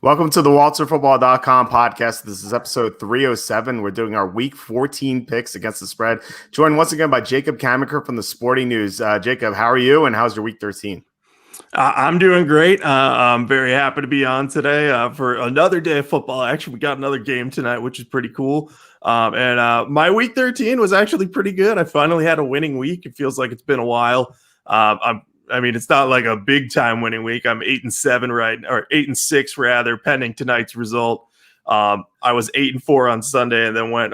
Welcome to the WalterFootball.com podcast. This is episode 307. We're doing our week 14 picks against the spread. Joined once again by Jacob Camenker from the Sporting News. Jacob, how are you and how's your week 13? I'm doing great. I'm very happy to be on today for another day of football. Actually, we got another game tonight, which is pretty cool. My week 13 was actually pretty good. I finally had a winning week. It feels like it's been a while. It's not like a big time winning week. I'm 8-7 or 8-6 rather, pending tonight's result. I was 8-4 on Sunday and then went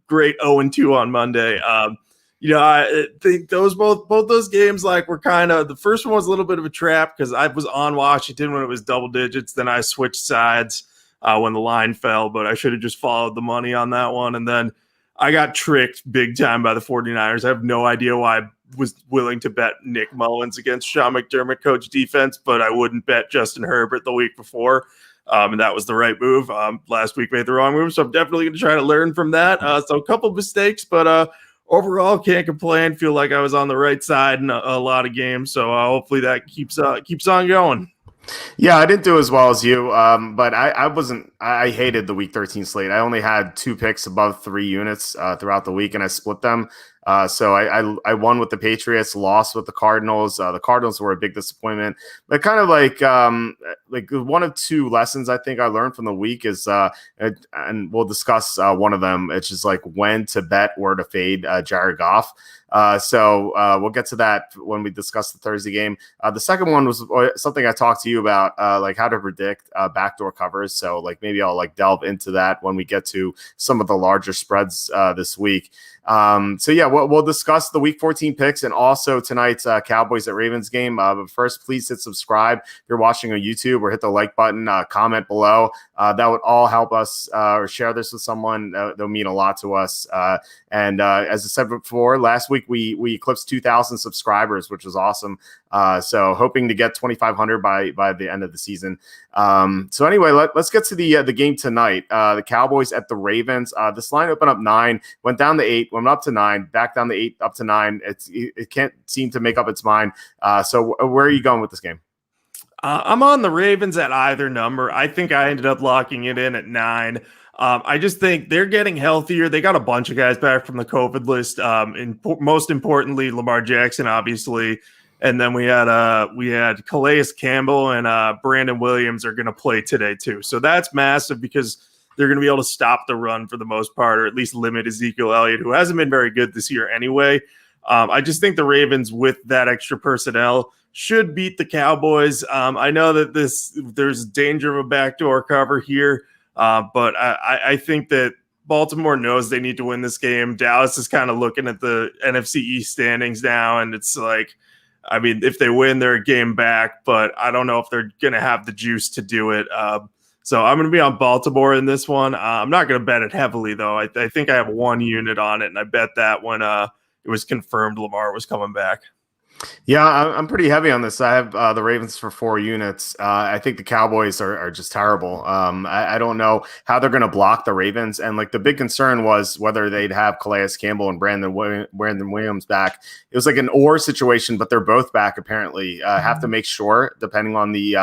great 0-2 on Monday. I think both those games were kind of, the first one was a little bit of a trap because I was on Washington when it was double digits. Then I switched sides when the line fell, but I should have just followed the money on that one. And then I got tricked big time by the 49ers. I have no idea why I was willing to bet Nick Mullins against Sean McDermott coach defense, but I wouldn't bet Justin Herbert the week before. And that was the right move. Last week made the wrong move, so I'm definitely going to try to learn from that. So a couple of mistakes, but overall, can't complain. Feel like I was on the right side in a lot of games, so hopefully that keeps on going. Yeah, I didn't do as well as you, but I hated the week 13 slate. I only had 2 picks above 3 units throughout the week, and I split them. So I won with the Patriots, lost with the Cardinals. The Cardinals were a big disappointment, but kind of like one of 2 lessons I think I learned from the week is, and we'll discuss one of them. It's just like when to bet or to fade Jared Goff. So we'll get to that when we discuss the Thursday game. The second one was something I talked to you about, like how to predict backdoor covers. So maybe I'll delve into that when we get to some of the larger spreads this week. So yeah, we'll discuss the week 14 picks and also tonight's Cowboys at Ravens game. But first, please hit subscribe if you're watching on YouTube, or hit the like button, comment below. That would all help us, or share this with someone. That'll mean a lot to us. And as I said before, last week we eclipsed 2,000 subscribers, which was awesome. So hoping to get 2,500 by the end of the season. So anyway, let's get to the game tonight. The Cowboys at the Ravens. This line opened up 9, went down to 8, went up to 9, back down to 8, up to 9. It can't seem to make up its mind. So where are you going with this game? I'm on the Ravens at either number. I think I ended up locking it in at 9. I just think they're getting healthier. They got a bunch of guys back from the COVID list. Most importantly, Lamar Jackson, obviously. And then we had Calais Campbell and Brandon Williams are going to play today too. So that's massive because they're going to be able to stop the run for the most part, or at least limit Ezekiel Elliott, who hasn't been very good this year anyway. I just think the Ravens, with that extra personnel, should beat the Cowboys. I know that there's danger of a backdoor cover here, but I think that Baltimore knows they need to win this game. Dallas is kind of looking at the NFC East standings now, and it's like, I mean, if they win, they're a game back, but I don't know if they're going to have the juice to do it. So I'm going to be on Baltimore in this one. I'm not going to bet it heavily, though. I think I have 1 unit on it, and I bet that when it was confirmed Lamar was coming back. Yeah, I'm pretty heavy on this. I have the Ravens for 4 units. I think the Cowboys are just terrible. I don't know how they're going to block the Ravens. And the big concern was whether they'd have Calais Campbell and Brandon Williams back. It was like an or situation, but they're both back apparently. Have to make sure, depending on the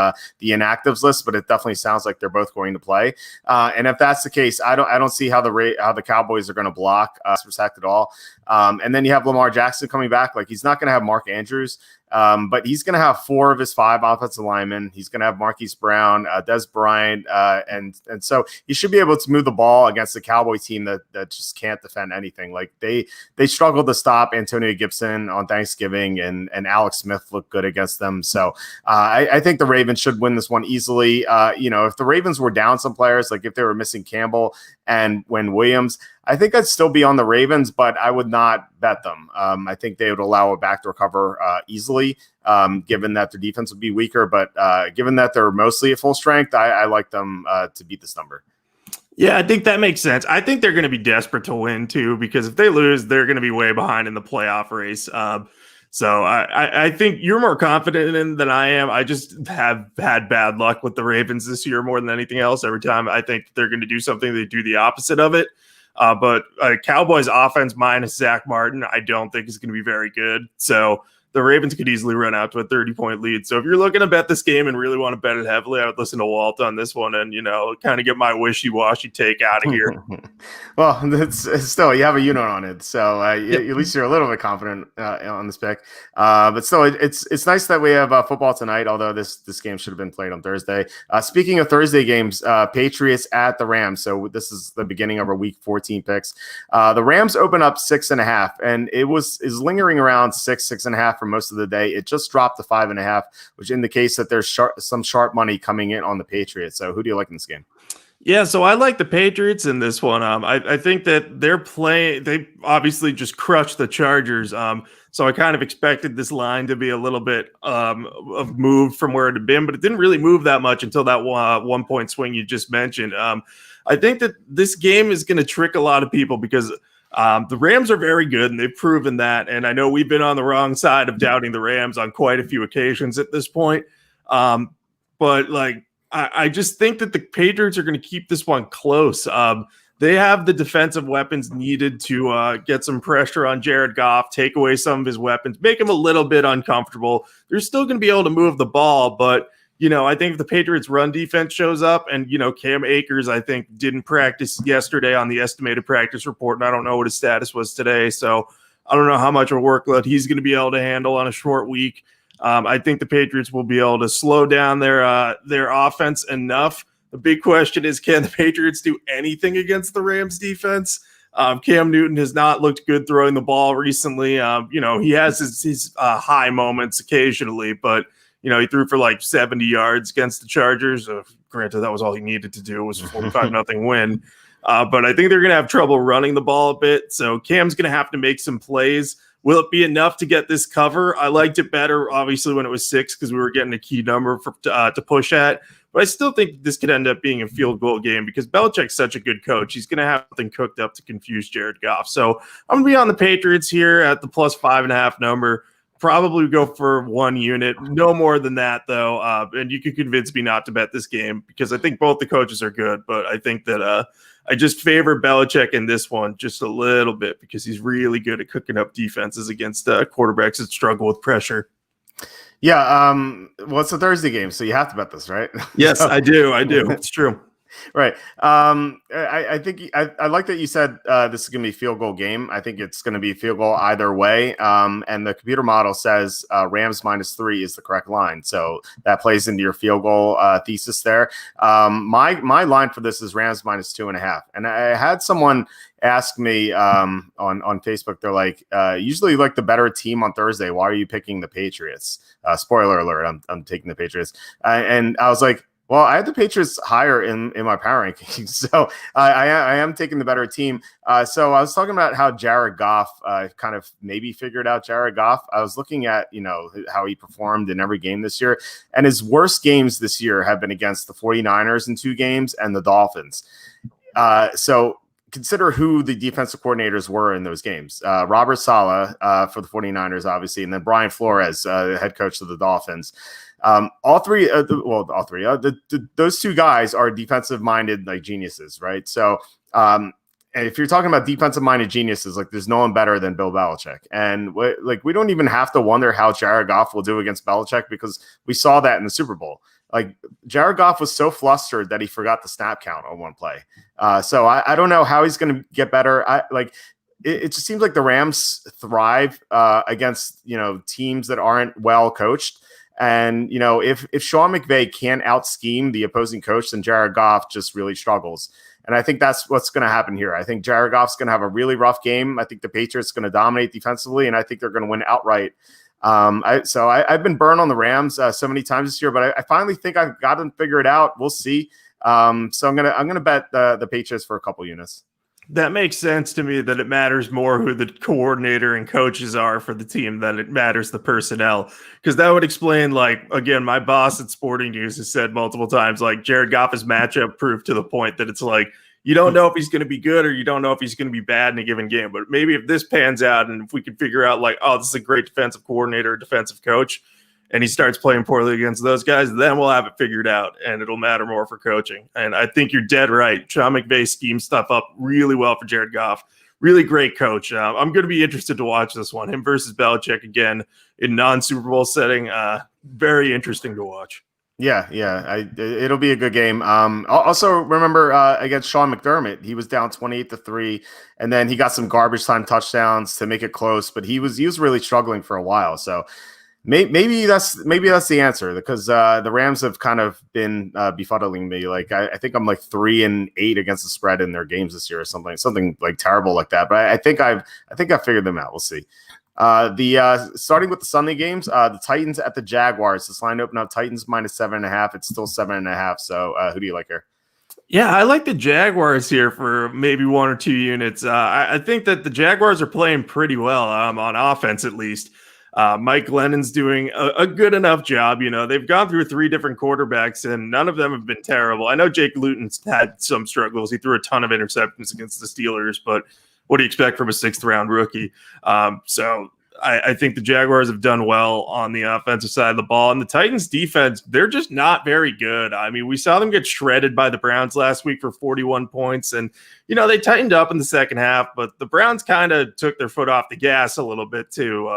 inactives list, but it definitely sounds like they're both going to play. And if that's the case, I don't see how the Cowboys are going to block protect at all. And then you have Lamar Jackson coming back. He's not going to have Mark Andrews, but he's going to have 4 of his 5 offensive linemen. He's going to have Marquise Brown, Des Bryant, and so he should be able to move the ball against the Cowboy team that just can't defend anything. They struggled to stop Antonio Gibson on Thanksgiving, and Alex Smith looked good against them. So I think the Ravens should win this one easily. If the Ravens were down some players, if they were missing Campbell and Williams, I think I'd still be on the Ravens, but I would not bet them. I think they would allow a backdoor cover easily, given that their defense would be weaker. But given that they're mostly at full strength, I like them to beat this number. Yeah, I think that makes sense. I think they're going to be desperate to win, too, because if they lose, they're going to be way behind in the playoff race. So I think you're more confident in than I am. I just have had bad luck with the Ravens this year more than anything else. Every time I think they're going to do something, they do the opposite of it. But Cowboys offense minus Zach Martin, I don't think is going to be very good. So the Ravens could easily run out to a 30-point lead. So if you're looking to bet this game and really want to bet it heavily, I would listen to Walt on this one and, kind of get my wishy-washy take out of here. Well, it's still, you have a unit on it, so at least you're a little bit confident on this pick. But still, it's nice that we have football tonight, although this game should have been played on Thursday. Speaking of Thursday games, Patriots at the Rams. So this is the beginning of our Week 14 picks. The Rams open up 6.5, and is lingering around 6.5 for most of the day. It just dropped to 5.5, which indicates that there's some sharp money coming in on the Patriots. So who do you like in this game? Yeah, so I like the Patriots in this one. I think that they obviously just crushed the Chargers. So I kind of expected this line to be a little bit of move from where it had been, but it didn't really move that much until that 1-point swing you just mentioned. I think that this game is going to trick a lot of people because the Rams are very good, and they've proven that. And I know we've been on the wrong side of doubting the Rams on quite a few occasions at this point. But I just think that the Patriots are going to keep this one close. They have the defensive weapons needed to get some pressure on Jared Goff, take away some of his weapons, make him a little bit uncomfortable. They're still going to be able to move the ball, but I think if the Patriots run defense shows up and, Cam Akers, I think, didn't practice yesterday on the estimated practice report, and I don't know what his status was today. So I don't know how much of a workload he's going to be able to handle on a short week. I think the Patriots will be able to slow down their offense enough. The big question is, can the Patriots do anything against the Rams defense? Cam Newton has not looked good throwing the ball recently. He has his high moments occasionally, but he threw for 70 yards against the Chargers. Granted, that was all he needed to do. It was a 45-0 win. But I think they're going to have trouble running the ball a bit. So Cam's going to have to make some plays. Will it be enough to get this cover? I liked it better, obviously, when it was 6 because we were getting a key number to push at. But I still think this could end up being a field goal game because Belichick's such a good coach. He's going to have something cooked up to confuse Jared Goff. So I'm going to be on the Patriots here at the plus 5.5 number. Probably go for 1 unit. No more than that, though. And you could convince me not to bet this game because I think both the coaches are good. But I think that I just favor Belichick in this one just a little bit because he's really good at cooking up defenses against quarterbacks that struggle with pressure. Yeah. Well, it's a Thursday game, so you have to bet this, right? Yes, I do. It's true. Right. I think I like that you said this is going to be a field goal game. I think it's going to be a field goal either way. And the computer model says Rams -3 is the correct line. So that plays into your field goal thesis there. My line for this is Rams -2.5. And I had someone ask me on Facebook, they're like, usually you like the better team on Thursday. Why are you picking the Patriots? Spoiler alert, I'm taking the Patriots. And I was like, well, I had the Patriots higher in my power rankings, so I am taking the better team. So I was talking about how Jared Goff kind of maybe figured out Jared Goff. I was looking at, how he performed in every game this year, and his worst games this year have been against the 49ers in 2 games and the Dolphins. So consider who the defensive coordinators were in those games. Robert Saleh for the 49ers, obviously, and then Brian Flores, the head coach of the Dolphins. Those 2 guys are defensive-minded geniuses, right? So, and if you're talking about defensive-minded geniuses, there's no one better than Bill Belichick. And we don't even have to wonder how Jared Goff will do against Belichick because we saw that in the Super Bowl. Jared Goff was so flustered that he forgot the snap count on one play. So I don't know how he's going to get better. It just seems like the Rams thrive against teams that aren't well coached. And, if Sean McVay can't out-scheme the opposing coach, then Jared Goff just really struggles. And I think that's what's going to happen here. I think Jared Goff's going to have a really rough game. I think the Patriots are going to dominate defensively, and I think they're going to win outright. I've been burned on the Rams so many times this year, but I finally think I've got them figured out. We'll see. So I'm gonna bet the Patriots for a couple units. That makes sense to me that it matters more who the coordinator and coaches are for the team than it matters the personnel. Because that would explain, again, my boss at Sporting News has said multiple times, Jared Goff is matchup proof to the point that it's you don't know if he's going to be good or you don't know if he's going to be bad in a given game. But maybe if this pans out and if we can figure out this is a great defensive coordinator, defensive coach, and he starts playing poorly against those guys, then we'll have it figured out, and it'll matter more for coaching. And I think you're dead right. Sean McVay schemed stuff up really well for Jared Goff. really great coach. I'm going to be interested to watch this one. Him versus Belichick again in non-Super Bowl setting. Very interesting to watch. Yeah, it'll be a good game. Also remember against Sean McDermott, he was down 28-3, and then he got some garbage time touchdowns to make it close, but he was really struggling for a while. So maybe that's the answer, because the Rams have kind of been befuddling me. Like I think I'm like 3-8 against the spread in their games this year, or something like terrible like that. But I think I figured them out. We'll see. Starting with the Sunday games, the Titans at the Jaguars. This line opened up Titans -7.5. It's still 7.5. So who do you like here? Yeah, I like the Jaguars here for maybe 1 or 2 units. I think that the Jaguars are playing pretty well on offense, at least. Mike Glennon's doing a good enough job. They've gone through 3 different quarterbacks, and none of them have been terrible. I know Jake Luton's had some struggles. He threw a ton of interceptions against the Steelers, but what do you expect from a 6th-round rookie? So I think the Jaguars have done well on the offensive side of the ball. And the Titans defense, they're just not very good. I mean, we saw them get shredded by the Browns last week for 41 points. And, they tightened up in the second half, but the Browns kind of took their foot off the gas a little bit too,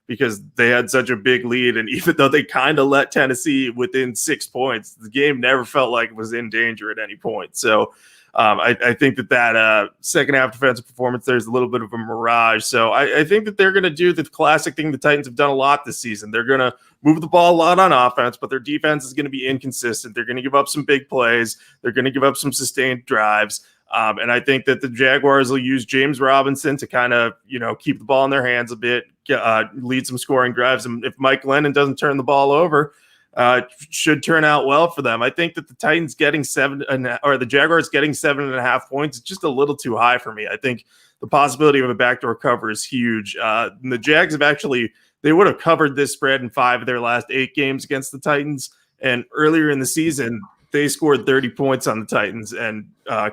because they had such a big lead. And even though they kind of let Tennessee within 6 points, the game never felt like it was in danger at any point. So I think that second half defensive performance, there's a little bit of a mirage. So I think that they're going to do the classic thing the Titans have done a lot this season. They're going to move the ball a lot on offense, but their defense is going to be inconsistent. They're going to give up some big plays. They're going to give up some sustained drives. And I think that the Jaguars will use James Robinson to kind of, keep the ball in their hands a bit, lead some scoring drives. And if Mike Glennon doesn't turn the ball over, should turn out well for them. I think that the Titans getting the Jaguars getting 7.5 points is just a little too high for me. I think the possibility of a backdoor cover is huge. And the Jags they would have covered this spread in 5 of their last 8 games against the Titans. And earlier in the season, they scored 30 points on the Titans and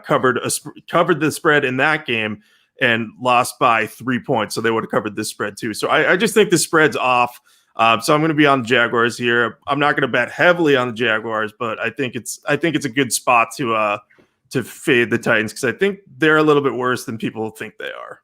covered the spread in that game and lost by 3 points. So they would have covered this spread too. So I just think the spread's off. So I'm going to be on the Jaguars here. I'm not going to bet heavily on the Jaguars, but I think it's a good spot to fade the Titans, because I think they're a little bit worse than people think they are.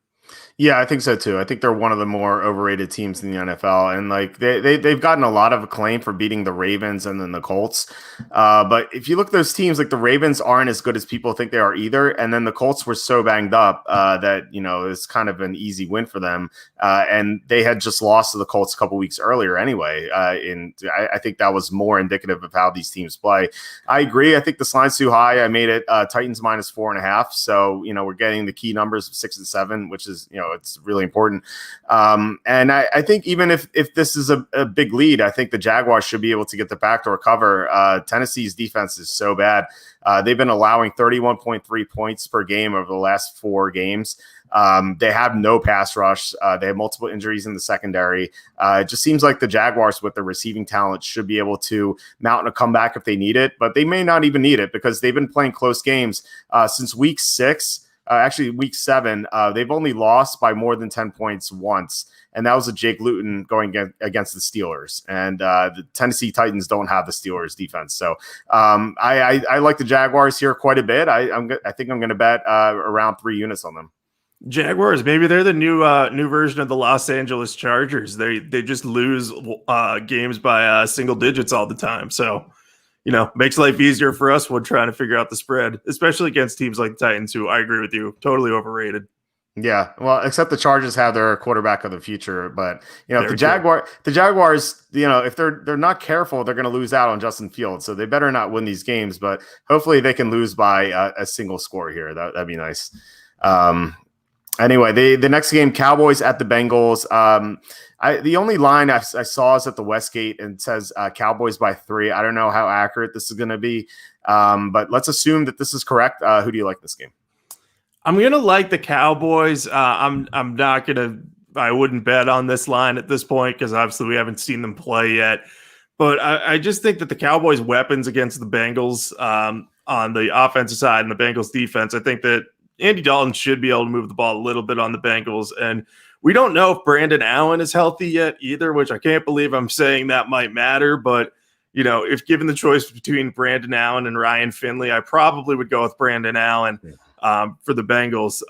Yeah, I think so too. I think they're one of the more overrated teams in the NFL, and like they've gotten a lot of acclaim for beating the Ravens and then the Colts. But if you look at those teams, like the Ravens aren't as good as people think they are either, and then the Colts were so banged up that it's kind of an easy win for them. And they had just lost to the Colts a couple weeks earlier anyway. I think that was more indicative of how these teams play. I agree. I think this line's too high. I made it Titans -4.5. So we're getting the key numbers of 6 and 7, which is it's really important. And I think even if this is a big lead, I think the Jaguars should be able to get the backdoor cover. Tennessee's defense is so bad. They've been allowing 31.3 points per game over the last 4 games. They have no pass rush. They have multiple injuries in the secondary. It just seems like the Jaguars, with their receiving talent, should be able to mount a comeback if they need it, but they may not even need it, because they've been playing close games since week 6. Actually, week 7, they've only lost by more than 10 points once, and that was a Jake Luton going against the Steelers. And the Tennessee Titans don't have the Steelers defense, so I like the Jaguars here quite a bit. I think I'm going to bet around 3 units on them. Jaguars, maybe they're the new version of the Los Angeles Chargers. They just lose games by single digits all the time. So makes life easier for us when trying to figure out the spread, especially against teams like the Titans, who, I agree with you, totally overrated. Yeah, well, except the Chargers have their quarterback of the future, but the Jaguars, if they're not careful, they're going to lose out on Justin Fields, so they better not win these games. But hopefully, they can lose by a single score here. That'd be nice. Anyway, the next game, Cowboys at the Bengals. The only line I saw is at the Westgate and says Cowboys by 3. I don't know how accurate this is going to be, but let's assume that this is correct. Who do you like this game? I'm going to like the Cowboys. I'm not going to – I wouldn't bet on this line at this point, because obviously we haven't seen them play yet. But I just think that the Cowboys' weapons against the Bengals on the offensive side and the Bengals defense, I think that Andy Dalton should be able to move the ball a little bit on the Bengals. And we don't know if Brandon Allen is healthy yet either, which I can't believe I'm saying that might matter. But, if given the choice between Brandon Allen and Ryan Finley, I probably would go with Brandon Allen for the Bengals.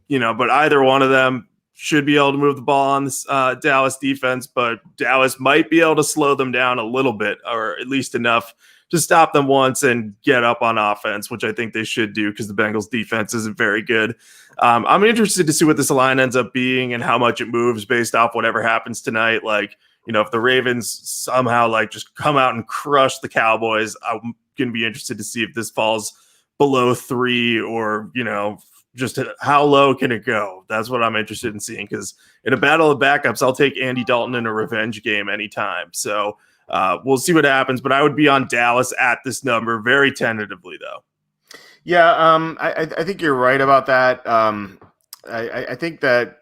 But either one of them should be able to move the ball on this Dallas defense, but Dallas might be able to slow them down a little bit, or at least enough to stop them once and get up on offense, which I think they should do because the Bengals defense isn't very good. I'm interested to see what this line ends up being and how much it moves based off whatever happens tonight. Like, if the Ravens somehow just come out and crush the Cowboys, I'm going to be interested to see if this falls below 3 or, just how low can it go? That's what I'm interested in seeing, because in a battle of backups, I'll take Andy Dalton in a revenge game anytime. So we'll see what happens, but I would be on Dallas at this number very tentatively, though. Yeah, I think you're right about that. I think that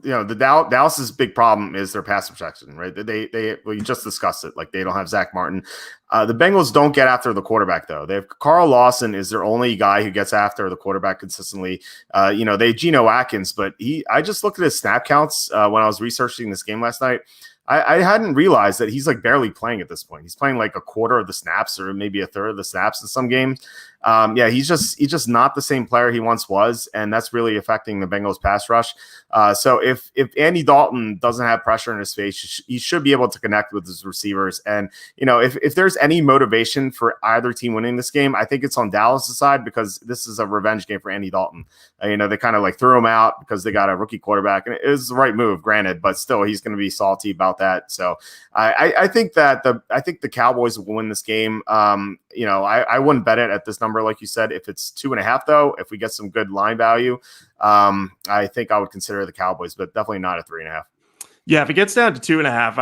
the Dallas's big problem is their pass protection, right? We just discussed it. Like, they don't have Zach Martin. The Bengals don't get after the quarterback, though. They have Carl Lawson is their only guy who gets after the quarterback consistently. They have Geno Atkins, but I just looked at his snap counts when I was researching this game last night. I hadn't realized that he's barely playing at this point. He's playing a quarter of the snaps or maybe a third of the snaps in some games. He's just not the same player he once was, and that's really affecting the Bengals pass rush. So if Andy Dalton doesn't have pressure in his face, he should be able to connect with his receivers. And if there's any motivation for either team winning this game, I think it's on Dallas' side, because this is a revenge game for Andy Dalton. They kind of threw him out because they got a rookie quarterback, and it was the right move, granted, but still he's going to be salty about that. So I think that the Cowboys will win this game. I wouldn't bet it at this number, like you said. If it's 2.5, though, if we get some good line value, I think I would consider the Cowboys, but definitely not at 3.5. Yeah, if it gets down to 2.5,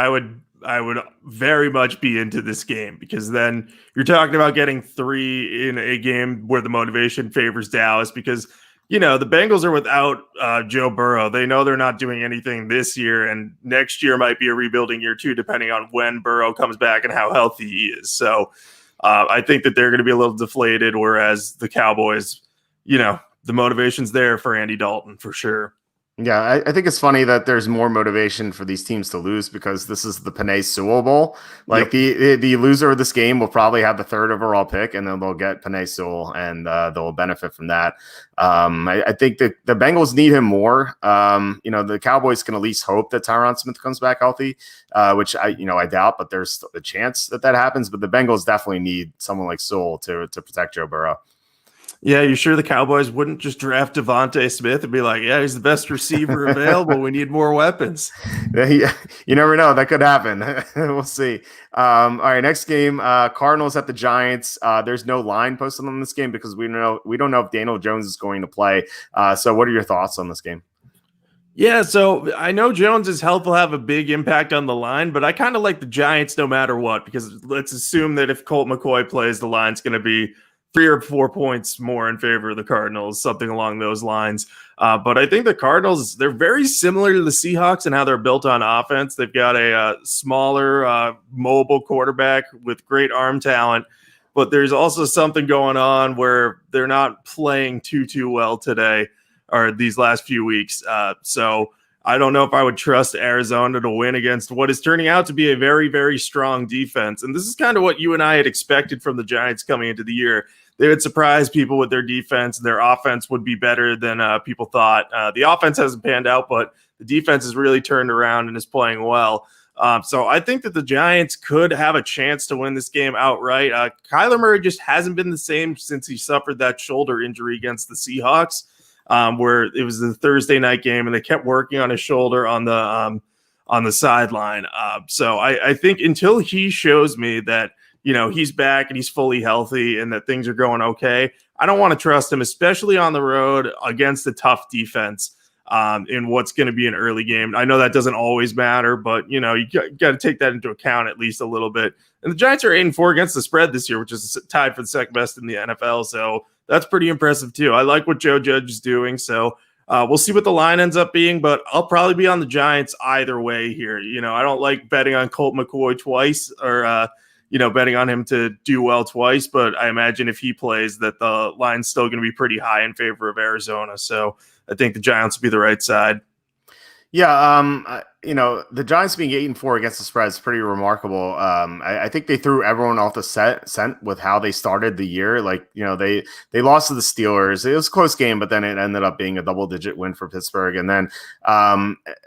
I would very much be into this game, because then you're talking about getting 3 in a game where the motivation favors Dallas, because the Bengals are without Joe Burrow. They know they're not doing anything this year, and next year might be a rebuilding year too, depending on when Burrow comes back and how healthy he is. So I think that they're going to be a little deflated, whereas the Cowboys, the motivation's there for Andy Dalton for sure. Yeah, I think it's funny that there's more motivation for these teams to lose, because this is the Panay Sewell Bowl. The loser of this game will probably have the 3rd overall pick, and then they'll get Panay Sewell, and they'll benefit from that. I think that the Bengals need him more. The Cowboys can at least hope that Tyron Smith comes back healthy, which I doubt, but there's a chance that happens. But the Bengals definitely need someone like Sewell to protect Joe Burrow. Yeah, you sure the Cowboys wouldn't just draft Devontae Smith and be like, yeah, he's the best receiver available. We need more weapons. Yeah, you never know. That could happen. We'll see. All right, next game, Cardinals at the Giants. There's no line posted on this game because we don't know if Daniel Jones is going to play. So what are your thoughts on this game? Yeah, so I know Jones's health will have a big impact on the line, but I kind of like the Giants no matter what, because let's assume that if Colt McCoy plays, the line's going to be 3 or 4 points more in favor of the Cardinals, something along those lines. But I think the Cardinals, they're very similar to the Seahawks in how they're built on offense. They've got a smaller, mobile quarterback with great arm talent, but there's also something going on where they're not playing too well today, or these last few weeks. So I don't know if I would trust Arizona to win against what is turning out to be a very, very strong defense. And this is kind of what you and I had expected from the Giants coming into the year. They would surprise people with their defense. Their offense would be better than people thought. The offense hasn't panned out, but the defense has really turned around and is playing well. So I think that the Giants could have a chance to win this game outright. Kyler Murray just hasn't been the same since he suffered that shoulder injury against the Seahawks, where it was the Thursday night game and they kept working on his shoulder on the sideline. So I think until he shows me that he's back and he's fully healthy and that things are going okay, I don't want to trust him, especially on the road against a tough defense in what's going to be an early game. I know that doesn't always matter, but you got to take that into account at least a little bit. And the Giants are 8-4 against the spread this year, which is tied for the second best in the NFL. So that's pretty impressive too. I like what Joe Judge is doing. So we'll see what the line ends up being, but I'll probably be on the Giants either way here. I don't like betting on Colt McCoy twice, or betting on him to do well twice, but I imagine if he plays that the line's still going to be pretty high in favor of Arizona. So I think the Giants will be the right side. Yeah, the Giants being 8-4 against the spread is pretty remarkable. I think they threw everyone off the scent with how they started the year. Like, they lost to the Steelers. It was a close game, but then it ended up being a double-digit win for Pittsburgh. And then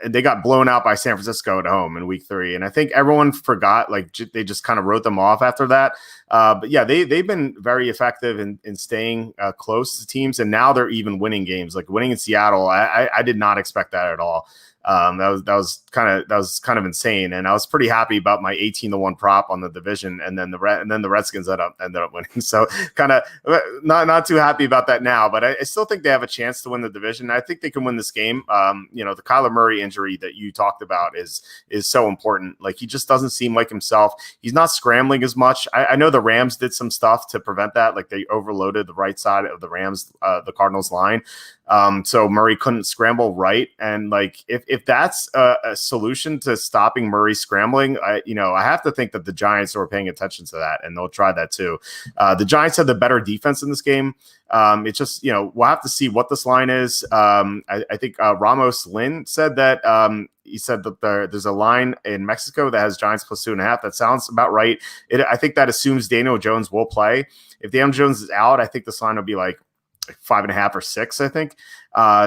they got blown out by San Francisco at home in week 3. And I think everyone forgot, like, they just kind of wrote them off after that. But yeah, they've been very effective in staying close to teams, and now they're even winning games. Like winning in Seattle, I did not expect that at all. That was kind of insane, and I was pretty happy about my 18-1 prop on the division, and then the Redskins ended up winning. So kind of not too happy about that now, but I still think they have a chance to win the division. I think they can win this game. The Kyler Murray injury that you talked about is so important. Like, he just doesn't seem like himself. He's not scrambling as much. I know the Rams did some stuff to prevent that. Like, they overloaded the right side of the Rams, the Cardinals line. So Murray couldn't scramble right. And like, if that's a solution to stopping Murray scrambling, I have to think that the Giants are paying attention to that, and they'll try that too. The Giants have the better defense in this game. It's just, we'll have to see what this line is. I think Ramos Lynn said that he said that there's a line in Mexico that has Giants plus 2.5. That sounds about right. I think that assumes Daniel Jones will play. If Daniel Jones is out, I think this line will be like 5.5 or 6, I think.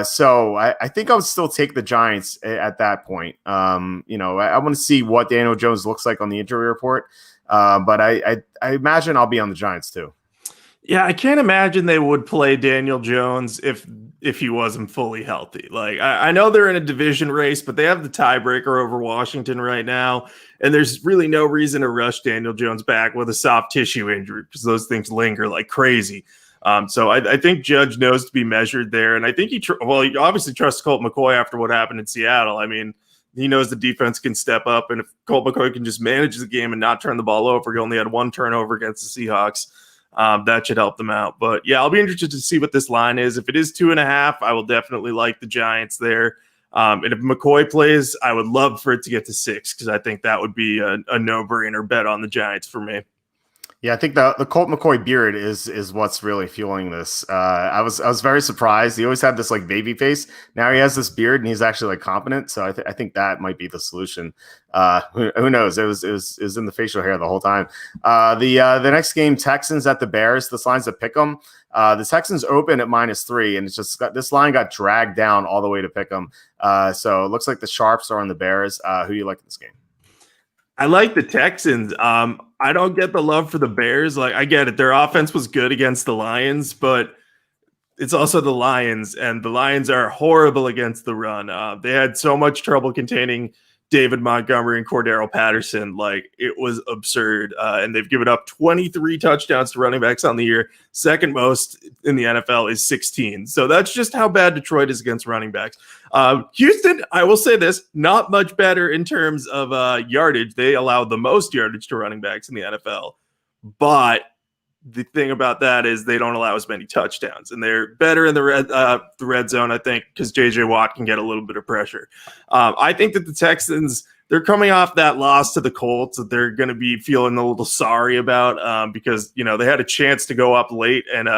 So I think I would still take the Giants at that point. I want to see what Daniel Jones looks like on the injury report. But I imagine I'll be on the Giants too. Yeah, I can't imagine they would play Daniel Jones if he wasn't fully healthy. Like, I know they're in a division race, but they have the tiebreaker over Washington right now, and there's really no reason to rush Daniel Jones back with a soft tissue injury because those things linger like crazy. So I think Judge knows to be measured there, and I think he obviously trusts Colt McCoy after what happened in Seattle. I mean, he knows the defense can step up, and if Colt McCoy can just manage the game and not turn the ball over, he only had 1 turnover against the Seahawks. That should help them out. But yeah, I'll be interested to see what this line is. If it is 2.5, I will definitely like the Giants there. And if McCoy plays, I would love for it to get to 6 because I think that would be a no-brainer bet on the Giants for me. Yeah, I think the Colt McCoy beard is what's really fueling this. I was very surprised. He always had this like baby face. Now he has this beard and he's actually like competent. So I think that might be the solution. Who knows? It was in the facial hair the whole time. The next game, Texans at the Bears. This line's a pick 'em. The Texans open at -3, and it's just this line got dragged down all the way to pick 'em. So it looks like the sharps are on the Bears. Who do you like in this game? I like the Texans. I don't get the love for the Bears. Like, I get it. Their offense was good against the Lions, but it's also the Lions, and the Lions are horrible against the run. They had so much trouble containing David Montgomery and Cordero Patterson. Like, it was absurd. And they've given up 23 touchdowns to running backs on the year. Second most in the NFL is 16. So that's just how bad Detroit is against running backs. Houston, I will say this, not much better in terms of yardage. They allowed the most yardage to running backs in the NFL. But the thing about that is they don't allow as many touchdowns, and they're better in the red zone, I think, because J.J. Watt can get a little bit of pressure. I think that the Texans, they're coming off that loss to the Colts that they're going to be feeling a little sorry about because, they had a chance to go up late, and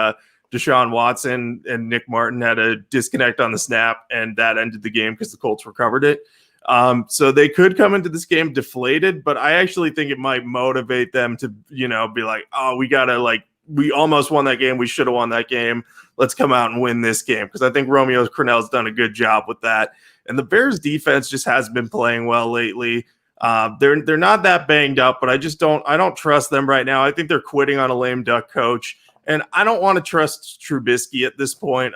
Deshaun Watson and Nick Martin had a disconnect on the snap, and that ended the game because the Colts recovered it. So they could come into this game deflated, but I actually think it might motivate them to, be like, oh, we almost won that game. We should have won that game. Let's come out and win this game. Because I think Romeo Crennel's done a good job with that. And the Bears defense just hasn't been playing well lately. They're not that banged up, but I don't trust them right now. I think they're quitting on a lame duck coach. And I don't want to trust Trubisky at this point.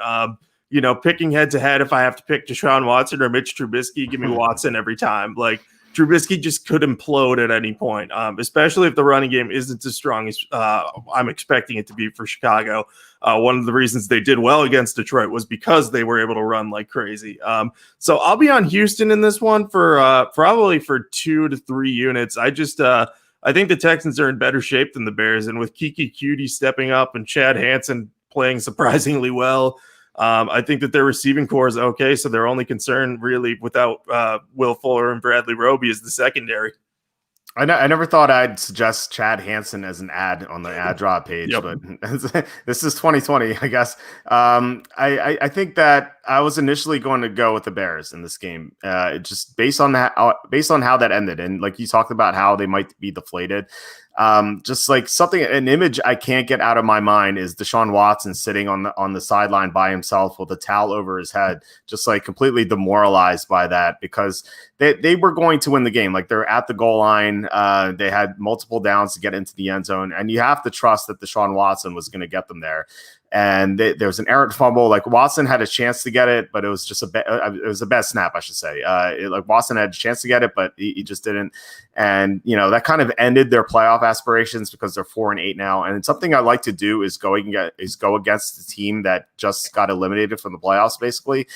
Picking head to head, if I have to pick Deshaun Watson or Mitch Trubisky, give me Watson every time. Like, Trubisky just could implode at any point, especially if the running game isn't as strong as I'm expecting it to be for Chicago. One of the reasons they did well against Detroit was because they were able to run like crazy. So I'll be on Houston in this one for probably for 2 to 3 units. I think the Texans are in better shape than the Bears, and with Kiki Cutie stepping up and Chad Hansen playing surprisingly well, I think that their receiving core is okay, so their only concern really without Will Fuller and Bradley Roby is the secondary. I never thought I'd suggest Chad Hansen as an ad on the ad drop page, Yep. but this is 2020, I guess. I think that I was initially going to go with the Bears in this game, just based on how that ended, and like you talked about how they might be deflated. Just like an image I can't get out of my mind is Deshaun Watson sitting on the sideline by himself with a towel over his head, just like completely demoralized by that, because they were going to win the game. Like, they're at the goal line. They had multiple downs to get into the end zone, and you have to trust that Deshaun Watson was going to get them there. And there was an errant fumble. Like, Watson had a chance to get it, but it was just it was a bad snap, I should say. Like, Watson had a chance to get it, but he just didn't. And that kind of ended their playoff aspirations, because they're 4-8 now. And something I like to do is go against the team that just got eliminated from the playoffs, basically.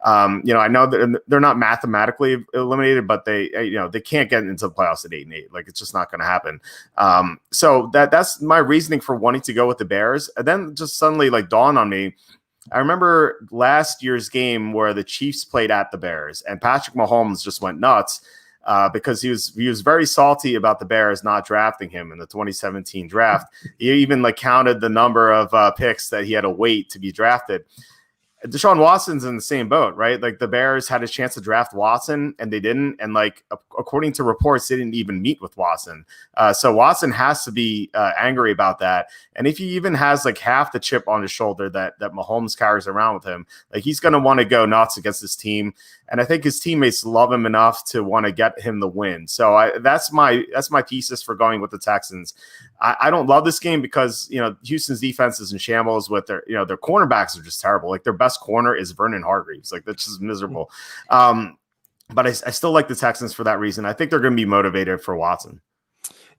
I know that they're not mathematically eliminated, but they can't get into the playoffs at 8-8. Like, it's just not going to happen. So that's my reasoning for wanting to go with the Bears. And then just suddenly dawned on me. I remember last year's game where the Chiefs played at the Bears, and Patrick Mahomes just went nuts because he was very salty about the Bears not drafting him in the 2017 draft. He even counted the number of picks that he had to wait to be drafted. Deshaun Watson's in the same boat, right? Like, the Bears had a chance to draft Watson and they didn't. And according to reports, they didn't even meet with Watson. So Watson has to be angry about that. And if he even has half the chip on his shoulder that Mahomes carries around with him, he's going to want to go nuts against his team. And I think his teammates love him enough to want to get him the win. So that's my thesis for going with the Texans. I don't love this game because Houston's defense is in shambles with their cornerbacks are just terrible. Like, their best corner is Vernon Hargreaves. That's just miserable. But I still like the Texans for that reason. I think they're going to be motivated for Watson.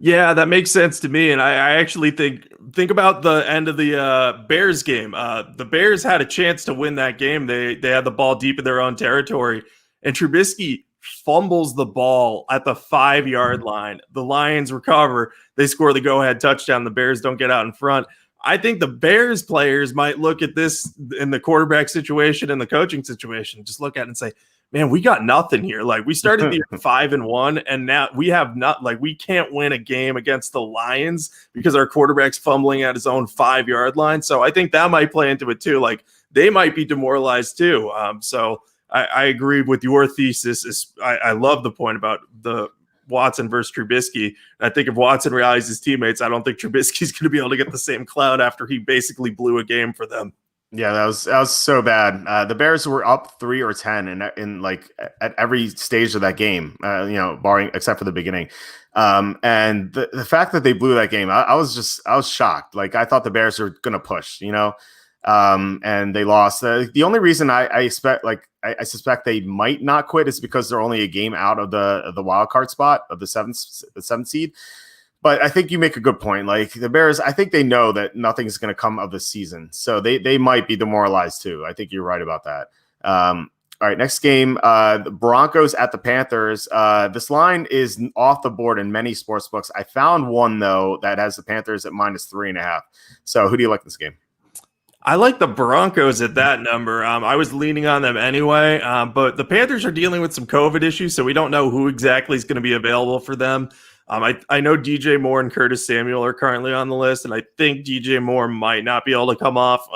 Yeah, that makes sense to me. And I actually think about the end of the Bears game. The Bears had a chance to win that game. They had the ball deep in their own territory, and Trubisky fumbles the ball at the 5-yard line. The Lions recover. They score the go-ahead touchdown. The Bears don't get out in front. I think the Bears players might look at this in the quarterback situation and the coaching situation, just look at it and say, man, we got nothing here. We started the year 5-1, and now we have we can't win a game against the Lions because our quarterback's fumbling at his own 5-yard line. So I think that might play into it too. They might be demoralized too. So I agree with your thesis. I love the point about the Watson versus Trubisky. I think if Watson rallies his teammates, I don't think Trubisky's going to be able to get the same clout after he basically blew a game for them. Yeah, that was so bad. The Bears were up 3 or 10 in at every stage of that game, barring except for the beginning. And the fact that they blew that game, I was shocked. I thought the Bears were going to push, and they lost. The only reason I suspect they might not quit is because they're only a game out of the wild card spot of the seventh seed. But I think you make a good point. The Bears, I think they know that nothing's going to come of the season. So they might be demoralized too. I think you're right about that. All right, next game, the Broncos at the Panthers. This line is off the board in many sports books. I found one, though, that has the Panthers at -3.5. So who do you like this game? I like the Broncos at that number. I was leaning on them anyway, but the Panthers are dealing with some COVID issues, so we don't know who exactly is going to be available for them. I know DJ Moore and Curtis Samuel are currently on the list, and I think DJ Moore might not be able to come off.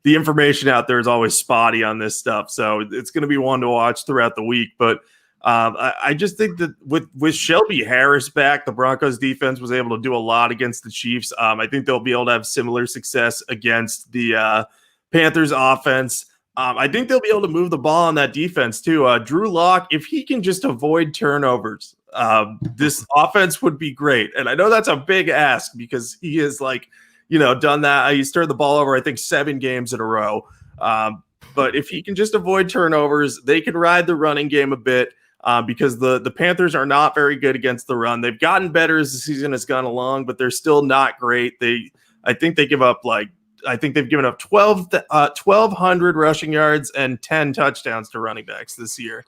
The information out there is always spotty on this stuff, so it's going to be one to watch throughout the week. But I just think that with Shelby Harris back, the Broncos defense was able to do a lot against the Chiefs. I think they'll be able to have similar success against the Panthers offense. I think they'll be able to move the ball on that defense too. Drew Lock, if he can just avoid turnovers, this offense would be great. And I know that's a big ask because he is done that. He's turned the ball over, I think, 7 games in a row. But if he can just avoid turnovers, they can ride the running game a bit because the Panthers are not very good against the run. They've gotten better as the season has gone along, but they're still not great. I think they've given up 1,200 rushing yards and 10 touchdowns to running backs this year.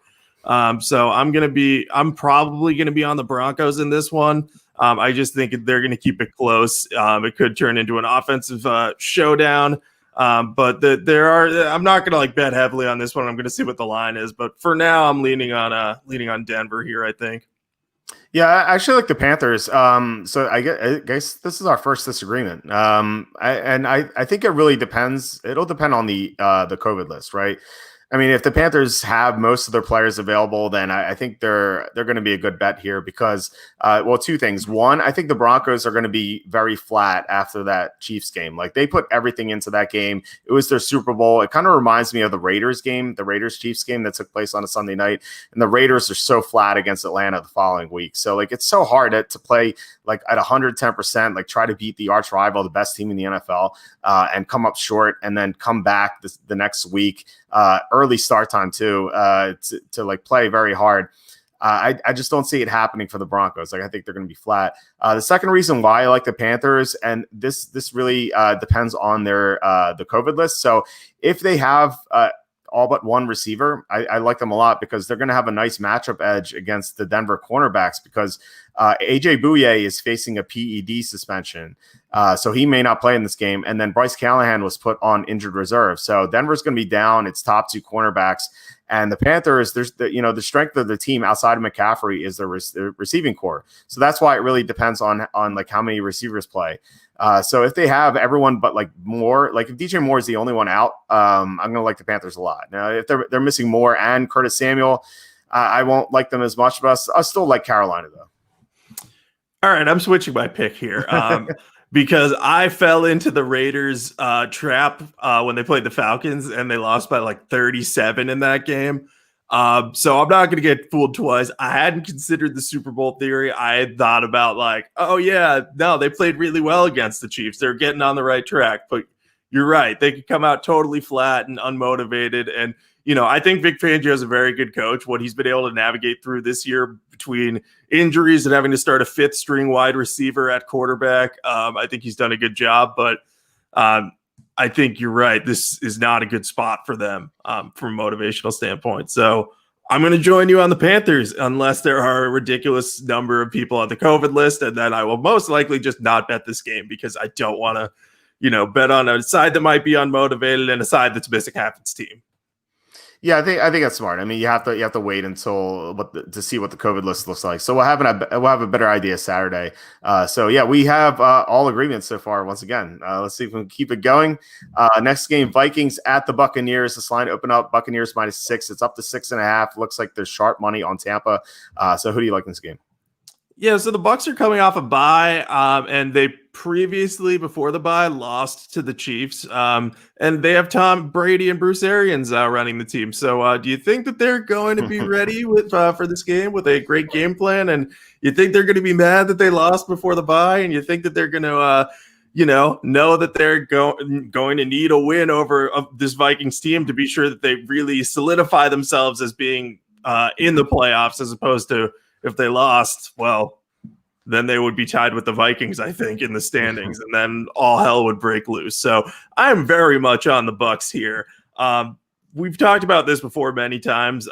So I'm probably going to be on the Broncos in this one. I just think they're going to keep it close. It could turn into an offensive showdown. But I'm not going to bet heavily on this one. I'm going to see what the line is, but for now I'm leaning on Denver here, I think. Yeah, I actually like the Panthers. So I guess this is our first disagreement. I think it really depends. It'll depend on the COVID list, right? I mean, if the Panthers have most of their players available, then I think they're going to be a good bet here because, well, two things. One, I think the Broncos are going to be very flat after that Chiefs game. Like they put everything into that game. It was their Super Bowl. It kind of reminds me of the Raiders game, the Raiders Chiefs game that took place on a Sunday night. And the Raiders are so flat against Atlanta the following week. So like it's so hard to play like at 110%, like try to beat the arch rival, the best team in the NFL, and come up short, and then come back the next week. Early start time too, to like play very hard. I just don't see it happening for the Broncos. Like I think they're going to be flat. The second reason why I like the Panthers, and this really depends on their the COVID list. So if they have all but one receiver, I like them a lot because they're going to have a nice matchup edge against the Denver cornerbacks because AJ Bouye is facing a PED suspension. So he may not play in this game. And then Bryce Callahan was put on injured reserve. So Denver's going to be down its top two cornerbacks. And the Panthers, the strength of the team outside of McCaffrey is their receiving core. So that's why it really depends on like how many receivers play. So if they have everyone but like Moore, like if DJ Moore is the only one out, I'm going to like the Panthers a lot. Now, if they're missing Moore and Curtis Samuel, I won't like them as much, but I'll still like Carolina though. All right, I'm switching my pick here because I fell into the Raiders trap when they played the Falcons and they lost by like 37 in that game. So I'm not going to get fooled twice. I hadn't considered the Super Bowl theory. I had thought about like, oh yeah, no, they played really well against the Chiefs. They're getting on the right track. But you're right. They could come out totally flat and unmotivated. And, you know, I think Vic Fangio is a very good coach. What he's been able to navigate through this year between injuries and having to start a fifth string wide receiver at quarterback, I think he's done a good job. But I think you're right. This is not a good spot for them from a motivational standpoint. So I'm going to join you on the Panthers unless there are a ridiculous number of people on the COVID list. And then I will most likely just not bet this game because I don't want to, you know, bet on a side that might be unmotivated and a side that's missing half its team. Yeah, I think that's smart. I mean, you have to wait until to see what the COVID list looks like. So we'll have a better idea Saturday. So yeah, we have all agreements so far. Once again, let's see if we can keep it going. Next game, Vikings at the Buccaneers. This line open up Buccaneers -6. It's up to 6.5. Looks like there's sharp money on Tampa. So who do you like in this game? Yeah, so the Bucs are coming off a bye, and they previously, before the bye, lost to the Chiefs, and they have Tom Brady and Bruce Arians running the team. So, do you think that they're going to be ready with for this game with a great game plan? And you think they're going to be mad that they lost before the bye? And you think that they're going to, know that they're going to need a win over this Vikings team to be sure that they really solidify themselves as being in the playoffs, as opposed to if they lost, well, then they would be tied with the Vikings, I think, in the standings, and then all hell would break loose. So I'm very much on the Bucs here. We've talked about this before many times.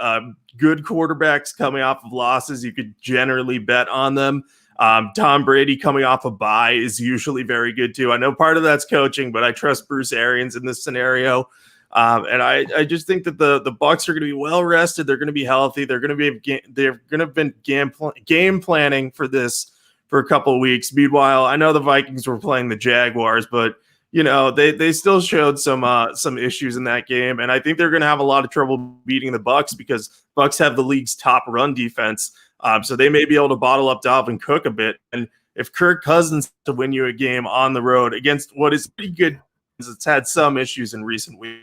Good quarterbacks coming off of losses, you could generally bet on them. Tom Brady coming off a bye is usually very good too. I know part of that's coaching, but I trust Bruce Arians in this scenario. And I just think that the Bucs are going to be well rested. They're going to be healthy. They're going to have been game planning for this for a couple of weeks. Meanwhile, I know the Vikings were playing the Jaguars, but they still showed some issues in that game, and I think they're going to have a lot of trouble beating the Bucs because Bucs have the league's top run defense. So they may be able to bottle up Dalvin Cook a bit. And if Kirk Cousins to win you a game on the road against what is pretty good, it's had some issues in recent weeks.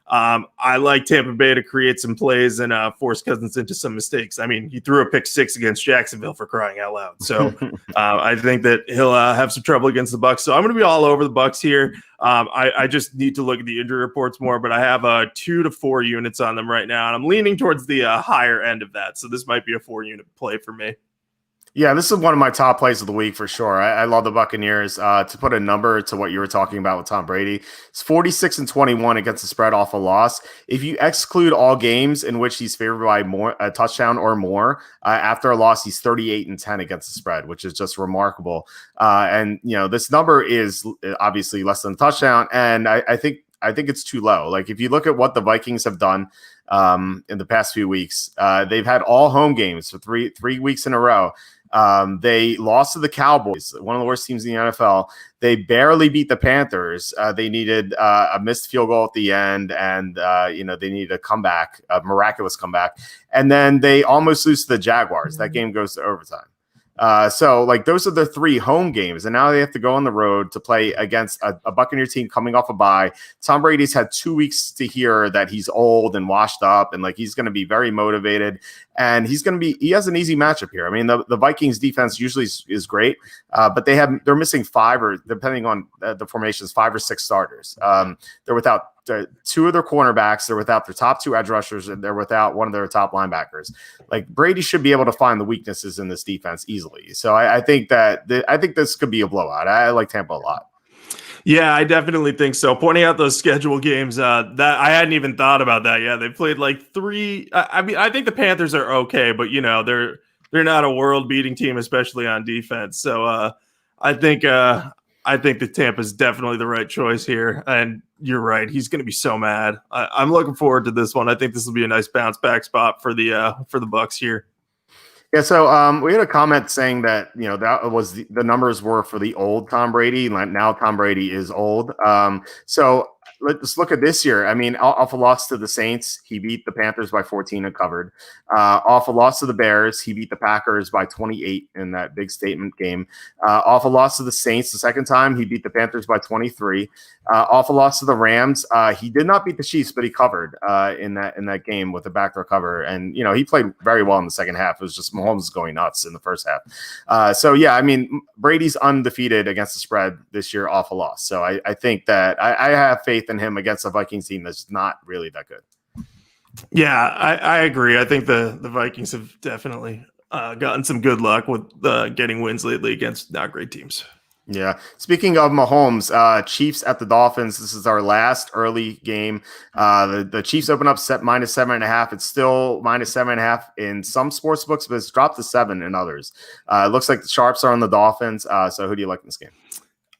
I like Tampa Bay to create some plays and force Cousins into some mistakes. I mean, he threw a pick 6 against Jacksonville, for crying out loud. So I think that he'll have some trouble against the Bucs. So I'm going to be all over the Bucs here. I just need to look at the injury reports more, but I have 2 to 4 units on them right now, and I'm leaning towards the higher end of that. So this might be a 4-unit play for me. Yeah, this is one of my top plays of the week for sure. I love the Buccaneers. To put a number to what you were talking about with Tom Brady, it's 46-21 against the spread off a loss. If you exclude all games in which he's favored by a touchdown or more, after a loss, he's 38-10 against the spread, which is just remarkable. And this number is obviously less than a touchdown, and I think it's too low. Like if you look at what the Vikings have done in the past few weeks, they've had all home games for three weeks in a row. They lost to the Cowboys, one of the worst teams in the NFL. They barely beat the Panthers. They needed a missed field goal at the end, and they needed a comeback, a miraculous comeback. And then they almost lose to the Jaguars. That game goes to overtime. So like those are the 3 home games, and now they have to go on the road to play against a Buccaneer team coming off a bye. Tom Brady's had 2 weeks to hear that he's old and washed up, and like he's going to be very motivated, and he has an easy matchup here. I mean, the Vikings defense usually is great, but they're missing 5, or depending on the formations, 5 or 6 starters. They're without 2 of their cornerbacks, they're without their top 2 edge rushers, and they're without one of their top linebackers. Like Brady should be able to find the weaknesses in this defense easily. So I think this could be a blowout. I like Tampa a lot. Yeah, I definitely think so. Pointing out those schedule games, that I hadn't even thought about that. Yeah, they played like 3. I mean, I think the Panthers are okay, but they're not a world-beating team, especially on defense. So I think that Tampa's definitely the right choice here. And you're right, he's going to be so mad. I'm looking forward to this one. I think this will be a nice bounce back spot for the Bucks here. Yeah, so we had a comment saying that that was the numbers were for the old Tom Brady. Now Tom Brady is old. So let's look at this year. I mean, off a loss to the Saints, he beat the Panthers by 14 and covered. Off a loss to the Bears, he beat the Packers by 28 in that big statement game. Off a loss to the Saints the second time, he beat the Panthers by 23. Off a loss to the Rams, he did not beat the Chiefs, but he covered in that game with a backdoor cover. And he played very well in the second half. It was just Mahomes going nuts in the first half. So yeah, I mean, Brady's undefeated against the spread this year off a loss. So I think that I have faith in him against a Vikings team that's not really that good. Yeah, I agree. I think the Vikings have definitely gotten some good luck with getting wins lately against not great teams. Yeah. Speaking of Mahomes, Chiefs at the Dolphins. This is our last early game. The Chiefs open up set -7.5. It's still -7.5 in some sports books, but it's dropped to 7 in others. It looks like the sharps are on the Dolphins. So who do you like in this game?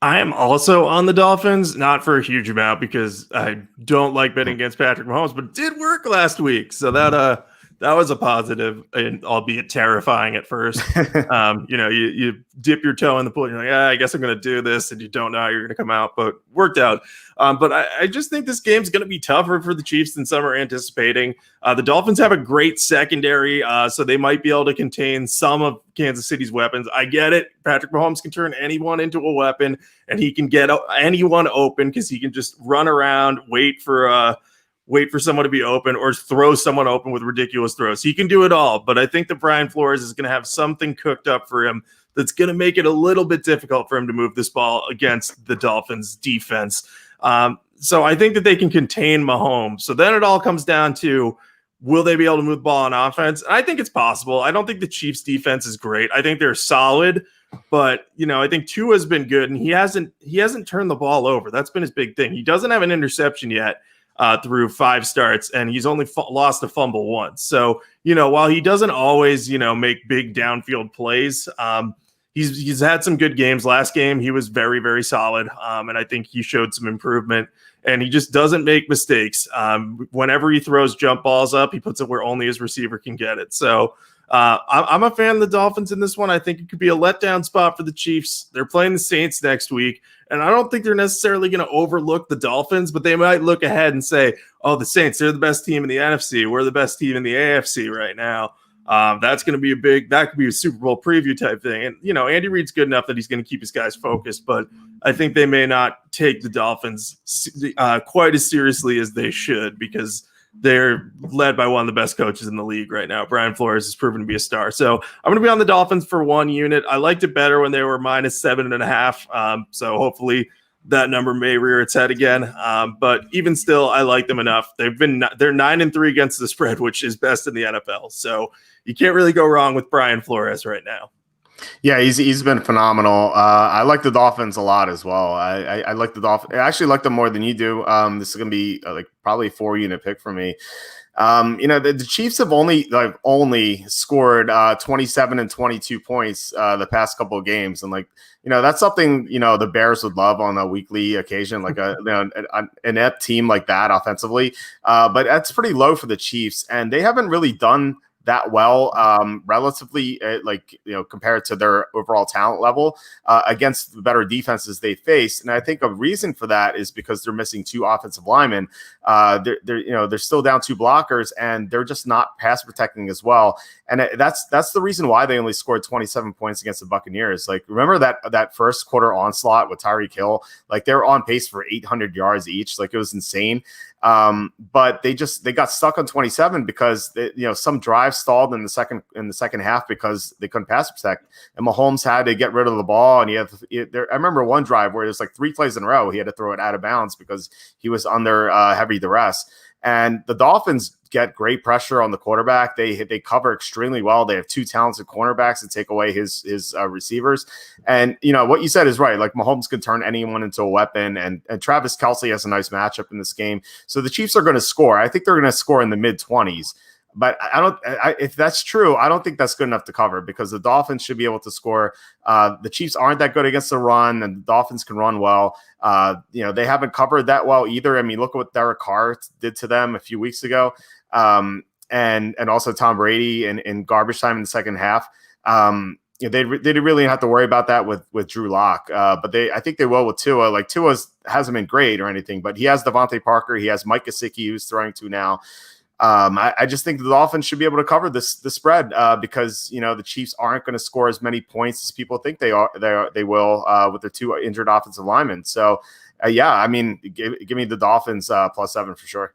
I am also on the Dolphins, not for a huge amount because I don't like betting against Patrick Mahomes, but it did work last week. So that was a positive, and albeit terrifying at first. You dip your toe in the pool and you're like, I guess I'm going to do this, and you don't know how you're going to come out, but worked out. But I just think this game's going to be tougher for the Chiefs than some are anticipating. The Dolphins have a great secondary, so they might be able to contain some of Kansas City's weapons. I get it. Patrick Mahomes can turn anyone into a weapon, and he can get anyone open because he can just run around, wait for someone to be open or throw someone open with ridiculous throws. He can do it all, but I think that Brian Flores is going to have something cooked up for him that's going to make it a little bit difficult for him to move this ball against the Dolphins defense. So I think that they can contain Mahomes. So then it all comes down to, will they be able to move the ball on offense? I think it's possible. I don't think the Chiefs defense is great. I think they're solid, but I think Tua has been good, and he hasn't turned the ball over. That's been his big thing. He doesn't have an interception yet. Through 5 starts, and he's only lost a fumble once. So, while he doesn't always, make big downfield plays, he's had some good games. Last game, he was very, very solid, and I think he showed some improvement, and he just doesn't make mistakes. Whenever he throws jump balls up, he puts it where only his receiver can get it. So I'm a fan of the Dolphins in this one. I think it could be a letdown spot for the Chiefs. They're playing the Saints next week, and I don't think they're necessarily going to overlook the Dolphins, but they might look ahead and say, oh, the Saints, they're the best team in the NFC. We're the best team in the AFC right now. That's going to be that could be a Super Bowl preview type thing. And, Andy Reid's good enough that he's going to keep his guys focused, but I think they may not take the Dolphins quite as seriously as they should, because they're led by one of the best coaches in the league right now. Brian Flores has proven to be a star. So I'm going to be on the Dolphins for 1 unit. I liked it better when they were -7.5. So hopefully that number may rear its head again. But even still, I like them enough. They're 9-3 against the spread, which is best in the NFL. So you can't really go wrong with Brian Flores right now. Yeah, he's been phenomenal. I like the Dolphins a lot as well. I like the Dolphins. I actually like them more than you do. This is going to be probably a 4-unit pick for me. The Chiefs have only scored 27 and 22 points the past couple of games, and that's something the Bears would love on a weekly occasion, like an inept team like that offensively. But that's pretty low for the Chiefs, and they haven't really done that well, relatively, compared to their overall talent level, against the better defenses they face. And I think a reason for that is because they're missing 2 offensive linemen. They're still down 2 blockers, and they're just not pass protecting as well. And that's the reason why they only scored 27 points against the Buccaneers. Like, remember that first quarter onslaught with Tyreek Hill? Like, they were on pace for 800 yards each. Like, it was insane. But they got stuck on 27 because some drives stalled in the second half because they couldn't pass protect, and Mahomes had to get rid of the ball. And I remember one drive where there's like 3 plays in a row he had to throw it out of bounds because he was under heavy duress. And the Dolphins get great pressure on the quarterback. They cover extremely well. They have 2 talented cornerbacks to take away his receivers. And what you said is right. Like, Mahomes can turn anyone into a weapon, and Travis Kelce has a nice matchup in this game. So the Chiefs are going to score. I think they're going to score in the mid-20s. But if that's true, I don't think that's good enough to cover, because the Dolphins should be able to score. The Chiefs aren't that good against the run, and the Dolphins can run well. They haven't covered that well either. I mean, look at what Derek Carr did to them a few weeks ago, and also Tom Brady in garbage time in the second half. They didn't really have to worry about that with Drew Lock, but I think they will with Tua. Like, Tua hasn't been great or anything, but he has Devontae Parker, he has Mike Gesicki, who's throwing to now. I just think the Dolphins should be able to cover the spread, because the Chiefs aren't going to score as many points as people think they will with their 2 injured offensive linemen. So I mean, give me the Dolphins +7 for sure.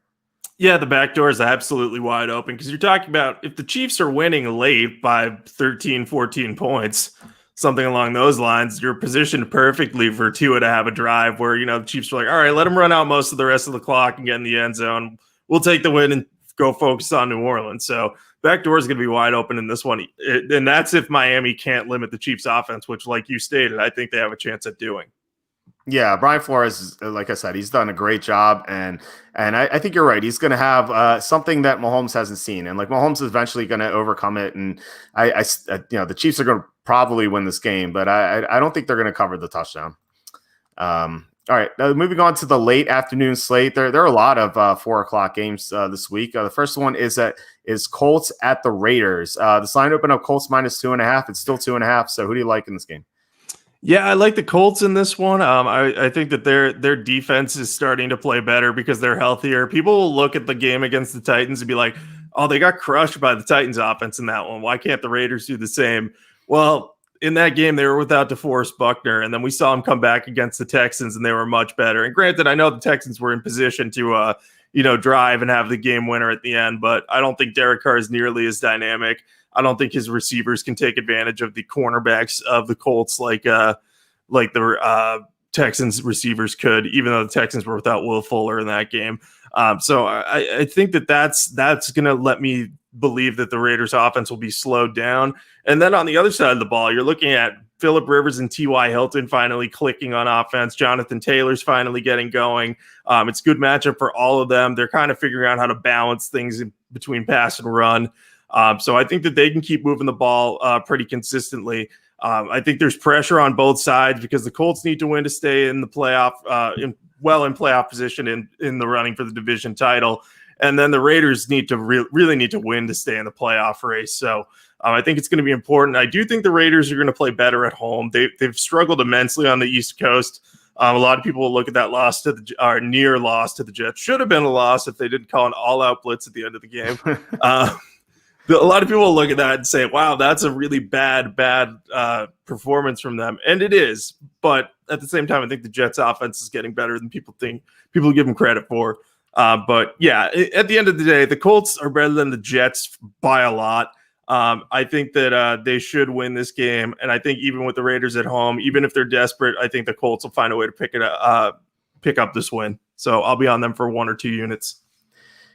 Yeah, the back door is absolutely wide open, because you're talking about if the Chiefs are winning late by 13, 14 points, something along those lines, you're positioned perfectly for Tua to have a drive where the Chiefs are like, all right, let him run out most of the rest of the clock and get in the end zone. We'll take the win and go focus on New Orleans. So backdoor is going to be wide open in this one. And that's if Miami can't limit the Chiefs offense, which, like you stated, I think they have a chance at doing. Yeah, Brian Flores, like I said, he's done a great job, and I think you're right. He's going to have something that Mahomes hasn't seen, and like, Mahomes is eventually going to overcome it. And the Chiefs are going to probably win this game, but I don't think they're going to cover the touchdown. All right, moving on to the late afternoon slate. There are a lot of 4:00 games this week. The first one is Colts at the Raiders. The line opened up Colts -2.5. It's still 2.5. So who do you like in this game? Yeah, I like the Colts in this one. I think that their defense is starting to play better because they're healthier. People will look at the game against the Titans and be like, oh, they got crushed by the Titans offense in that one. Why can't the Raiders do the same? Well, in that game, they were without DeForest Buckner, and then we saw them come back against the Texans, and they were much better. And granted, I know the Texans were in position to drive and have the game winner at the end, but I don't think Derek Carr is nearly as dynamic. I don't think his receivers can take advantage of the cornerbacks of the Colts like the Texans receivers could, even though the Texans were without Will Fuller in that game. So I think that's going to let me believe that the Raiders offense will be slowed down. And then on the other side of the ball, you're looking at Phillip Rivers and T.Y. Hilton finally clicking on offense. Jonathan Taylor's finally getting going. It's a good matchup for all of them. They're kind of figuring out how to balance things in between pass and run. So I think that they can keep moving the ball pretty consistently. I think there's pressure on both sides because the Colts need to win to stay in the playoff, in playoff position in the running for the division title. And then the Raiders need to really need to win to stay in the playoff race. So I think it's going to be important. I do think the Raiders are going to play better at home. They've struggled immensely on the East Coast. A lot of people will look at that loss to near loss to the Jets. Should have been a loss if they didn't call an all-out blitz at the end of the game. A lot of people will look at that and say, wow, that's a really bad performance from them. And it is. But at the same time, I think the Jets offense is getting better than people give them credit for. But yeah, at the end of the day, the Colts are better than the Jets by a lot. I think that they should win this game. And I think even with the Raiders at home, even if they're desperate, I think the Colts will find a way to pick up this win. So I'll be on them for 1 or 2 units.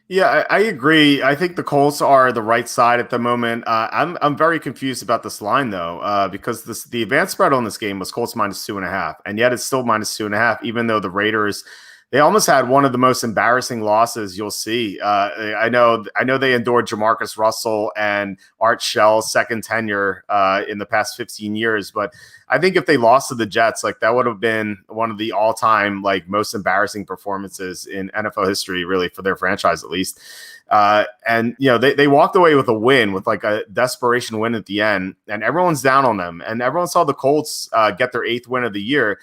Yeah, I agree. I think the Colts are the right side at the moment. I'm very confused about this line though, because the advanced spread on this game was Colts -2.5, and yet it's still -2.5, even though the Raiders they almost had one of the most embarrassing losses you'll see. I know they endured Jamarcus Russell and Art Shell's second tenure in the past 15 years, but I think if they lost to the Jets, like that would have been one of the all-time like most embarrassing performances in NFL history, really, for their franchise at least. And they walked away with a win, with like a desperation win at the end, and everyone's down on them, and everyone saw the Colts get their 8th win of the year,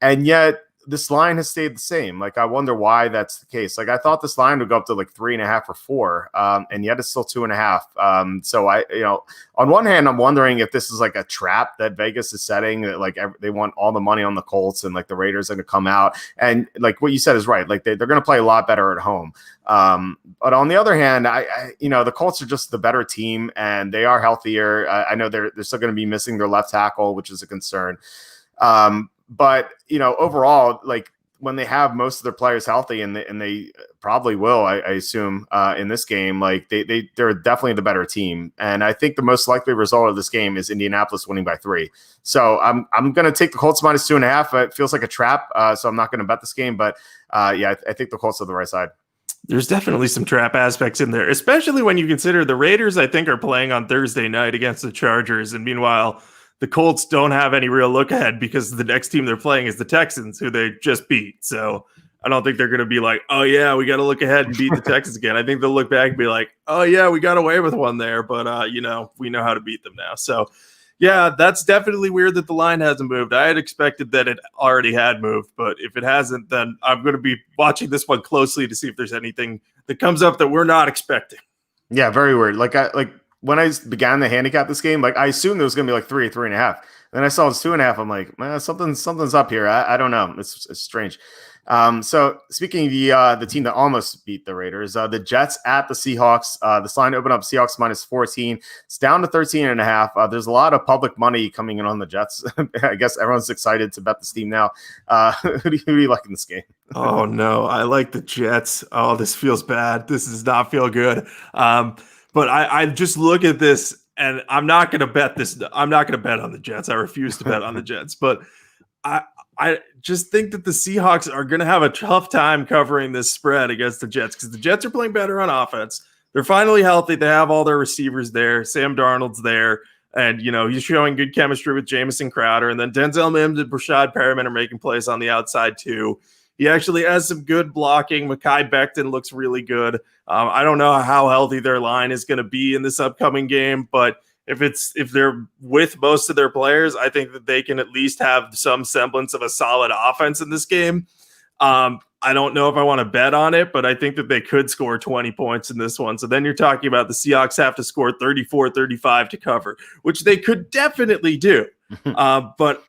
and yet this line has stayed the same. Like, I wonder why that's the case. Like, I thought this line would go up to like 3.5 or 4, and yet it's still 2.5. So on one hand, I'm wondering if this is like a trap that Vegas is setting, that like they want all the money on the Colts, and like the Raiders are going to come out, and like what you said is right. Like they're going to play a lot better at home. But on the other hand, the Colts are just the better team, and they are healthier. I know they're still going to be missing their left tackle, which is a concern. But overall, like when they have most of their players healthy, and they probably will, I assume, in this game, like they're definitely the better team. And I think the most likely result of this game is Indianapolis winning by 3. So I'm going to take the Colts minus 2.5. It feels like a trap, so I'm not going to bet this game. But I think the Colts are the right side. There's definitely some trap aspects in there, especially when you consider the Raiders, I think, are playing on Thursday night against the Chargers. And meanwhile, the Colts don't have any real look ahead because the next team they're playing is the Texans, who they just beat. So I don't think they're going to be like, oh, yeah, we got to look ahead and beat the Texans again. I think they'll look back and be like, oh, yeah, we got away with one there, but, we know how to beat them now. So, yeah, that's definitely weird that the line hasn't moved. I had expected that it already had moved, but if it hasn't, then I'm going to be watching this one closely to see if there's anything that comes up that we're not expecting. Yeah, very weird. When I began to handicap this game, like I assumed there was going to be like 3 or 3.5. Then I saw it's 2.5. I'm like, man, something's up here. I don't know. It's strange. So speaking of the team that almost beat the Raiders, the Jets at the Seahawks. This line opened up Seahawks minus 14. It's down to 13.5. There's a lot of public money coming in on the Jets. I guess everyone's excited to bet this team now. Who do you like in this game? Oh no, I like the Jets. Oh, this feels bad. This does not feel good. But I just look at this, and I'm not going to bet this. I'm not going to bet on the Jets. I refuse to bet on the Jets. But I just think that the Seahawks are going to have a tough time covering this spread against the Jets, because the Jets are playing better on offense. They're finally healthy. They have all their receivers there. Sam Darnold's there. And, he's showing good chemistry with Jamison Crowder. And then Denzel Mims and Brashad Perriman are making plays on the outside too. He actually has some good blocking. Mekhi Becton looks really good. I don't know how healthy their line is going to be in this upcoming game, but if they're with most of their players, I think that they can at least have some semblance of a solid offense in this game. I don't know if I want to bet on it, but I think that they could score 20 points in this one. So then you're talking about the Seahawks have to score 34, 35 to cover, which they could definitely do. But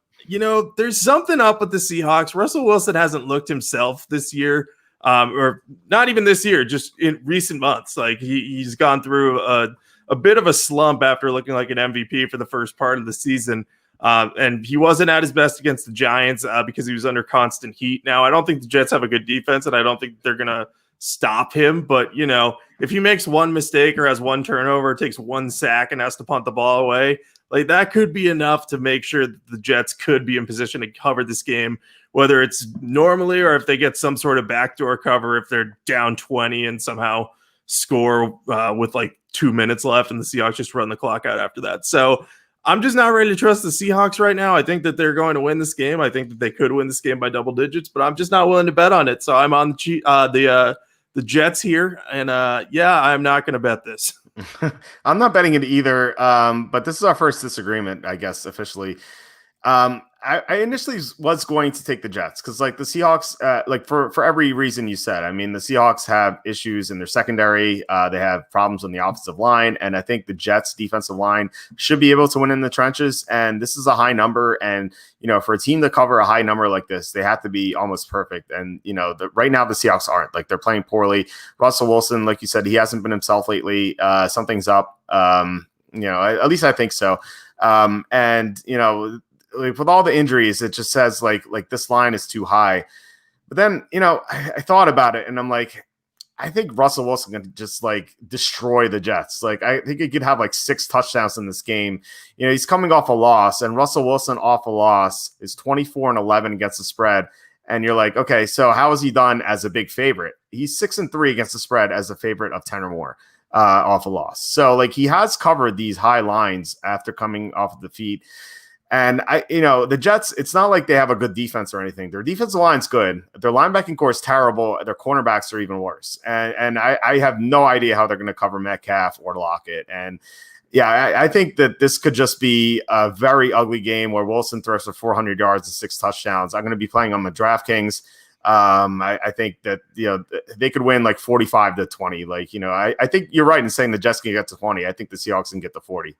there's something up with the Seahawks. Russell Wilson hasn't looked himself this year, or not even this year, just in recent months. Like he's gone through a bit of a slump after looking like an MVP for the first part of the season. And he wasn't at his best against the Giants because he was under constant heat. Now, I don't think the Jets have a good defense, and I don't think they're going to stop him. But, if he makes one mistake or has one turnover, takes one sack and has to punt the ball away, like that could be enough to make sure that the Jets could be in position to cover this game, whether it's normally or if they get some sort of backdoor cover, if they're down 20 and somehow score with like 2 minutes left and the Seahawks just run the clock out after that. So I'm just not ready to trust the Seahawks right now. I think that they're going to win this game. I think that they could win this game by double digits, but I'm just not willing to bet on it. So I'm on the Jets here, and I'm not going to bet this. I'm not betting it either, but this is our first disagreement, I guess, officially. I initially was going to take the Jets because, like, the Seahawks, for every reason you said. I mean, the Seahawks have issues in their secondary. They have problems on the offensive line, and I think the Jets' defensive line should be able to win in the trenches. And this is a high number, and for a team to cover a high number like this, they have to be almost perfect. And right now the Seahawks aren't. Like, they're playing poorly. Russell Wilson, like you said, he hasn't been himself lately. Something's up. At least I think so. Like, with all the injuries, it just says like this line is too high. But then, I thought about it, and I'm like, I think Russell Wilson can just like destroy the Jets. Like, I think he could have like 6 touchdowns in this game. He's coming off a loss, and Russell Wilson off a loss is 24-11 against the spread. And you're like, okay, so how has he done as a big favorite? He's 6-3 against the spread as a favorite of 10 or more off a loss. So like he has covered these high lines after coming off of defeat. And the Jets, it's not like they have a good defense or anything. Their defensive line's good. Their linebacking core is terrible. Their cornerbacks are even worse. And I have no idea how they're going to cover Metcalf or Lockett. And yeah, I think that this could just be a very ugly game where Wilson throws for 400 yards and 6 touchdowns. I'm going to be playing on the DraftKings. I think that, they could win like 45-20. Like, I think you're right in saying the Jets can get to 20. I think the Seahawks can get to 40.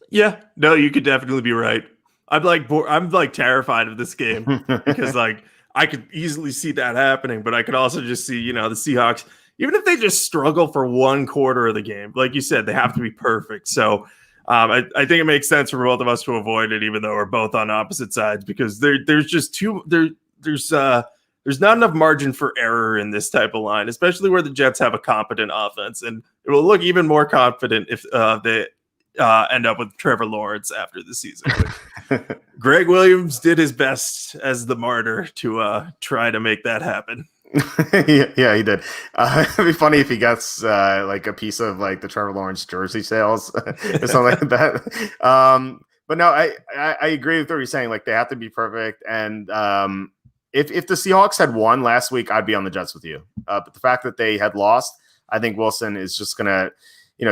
Yeah, no, you could definitely be right. I'm like terrified of this game because like I could easily see that happening, but I could also just see, the Seahawks, even if they just struggle for one quarter of the game, like you said, they have to be perfect. So I think it makes sense for both of us to avoid it, even though we're both on opposite sides, because there's just there's not enough margin for error in this type of line, especially where the Jets have a competent offense, and it will look even more confident if they end up with Trevor Lawrence after the season. Greg Williams did his best as the martyr to try to make that happen. Yeah, he did. It'd be funny if he gets like a piece of like the Trevor Lawrence jersey sales or something like that. But no, I agree with what you're saying. Like they have to be perfect. And if the Seahawks had won last week, I'd be on the Jets with you. But the fact that they had lost, I think Wilson is just gonna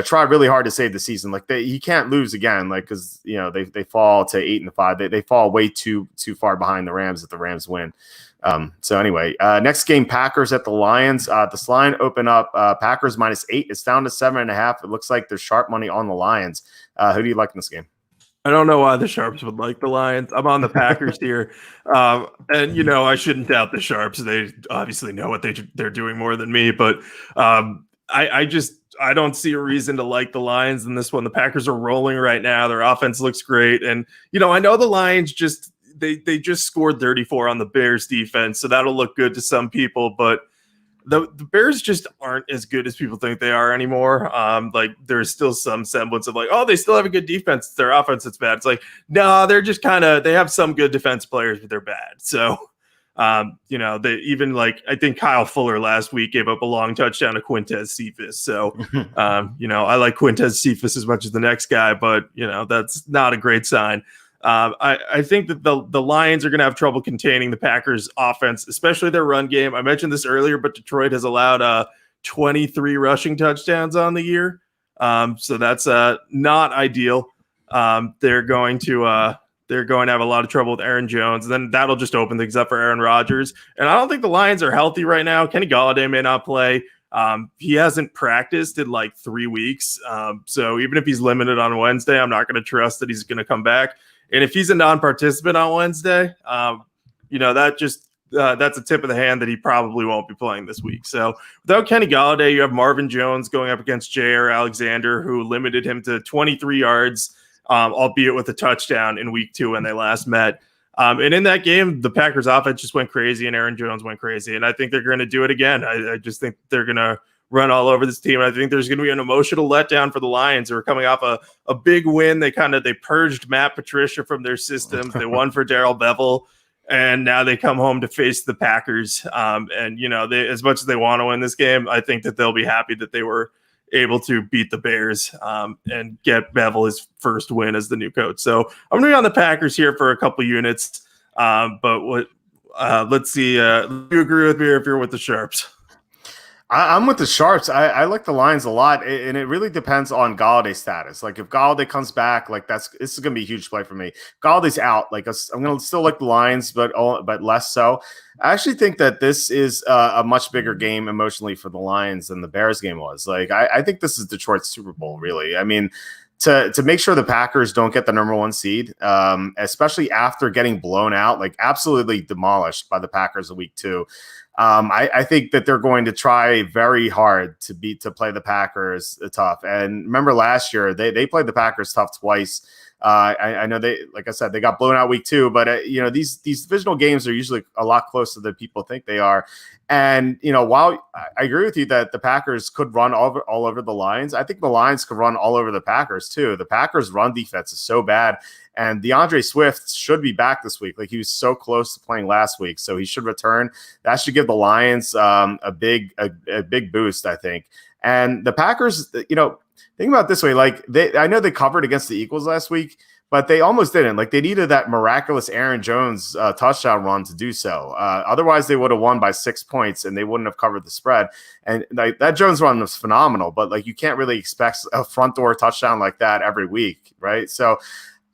try really hard to save the season. Like he can't lose again. Like because they fall to 8-5. They fall way too far behind the Rams if the Rams win. So anyway, next game, Packers at the Lions. This line open up Packers -8. It's down to 7.5. It looks like there's sharp money on the Lions. Who do you like in this game? I don't know why the Sharps would like the Lions. I'm on the Packers here. And, I shouldn't doubt the Sharps. They obviously know what they're doing more than me. But I don't see a reason to like the Lions in this one. The Packers are rolling right now. Their offense looks great. And, I know the Lions they just scored 34 on the Bears defense. So that'll look good to some people. But the Bears just aren't as good as people think they are anymore. Like there's still some semblance of like, oh, they still have a good defense. It's their offense that's bad. It's like, no, they're just they have some good defense players, but they're bad. So, they even I think Kyle Fuller last week gave up a long touchdown to Quintez Cephas. So, I like Quintez Cephas as much as the next guy, but that's not a great sign. I think that the Lions are going to have trouble containing the Packers offense, especially their run game. I mentioned this earlier, but Detroit has allowed 23 rushing touchdowns on the year. So that's not ideal. They're going to have a lot of trouble with Aaron Jones, and then that'll just open things up for Aaron Rodgers. And I don't think the Lions are healthy right now. Kenny Golladay may not play. He hasn't practiced in 3 weeks. So even if he's limited on Wednesday, I'm not going to trust that he's going to come back. And if he's a non-participant on Wednesday, that's a tip of the hand that he probably won't be playing this week. So without Kenny Golladay, you have Marvin Jones going up against Jair Alexander, who limited him to 23 yards, albeit with a touchdown in week 2 when they last met. And in that game, the Packers offense just went crazy and Aaron Jones went crazy. And I think they're going to do it again. I just think they're going to run all over this team. And I think there's going to be an emotional letdown for the Lions, who are coming off a big win. They purged Matt Patricia from their systems. They won for Darrell Bevell, and now they come home to face the Packers. They, as much as they want to win this game, I think that they'll be happy that they were able to beat the Bears and get Bevell his first win as the new coach. So I'm going to be on the Packers here for a couple units. Let's see. Do you agree with me or if you're with the Sharps? I'm with the Sharps. I like the Lions a lot, and it really depends on Galladay's status. Like if Galladay comes back, this is going to be a huge play for me. Galladay's out. I'm going to still like the Lions, but less so. I actually think that this is a much bigger game emotionally for the Lions than the Bears game was. I think this is Detroit's Super Bowl, really. I mean, to make sure the Packers don't get the number 1 seed, especially after getting blown out, absolutely demolished by the Packers in week 2. I think that they're going to try very hard to play the Packers tough. And remember last year, they played the Packers tough twice. I know like I said, they got blown out week 2, but these divisional games are usually a lot closer than people think they are. And while I agree with you that the Packers could run all over the Lions, I think the Lions could run all over the Packers too. The Packers' run defense is so bad, and DeAndre Swift should be back this week. Like, he was so close to playing last week, so he should return. That should give the Lions a big boost, I think. And the Packers, think about it this way: like, I know they covered against the Eagles last week, but they almost didn't. Like, they needed that miraculous Aaron Jones touchdown run to do so. Otherwise, they would have won by 6 points, and they wouldn't have covered the spread. And like, that Jones run was phenomenal, but like, you can't really expect a front door touchdown like that every week, right? So,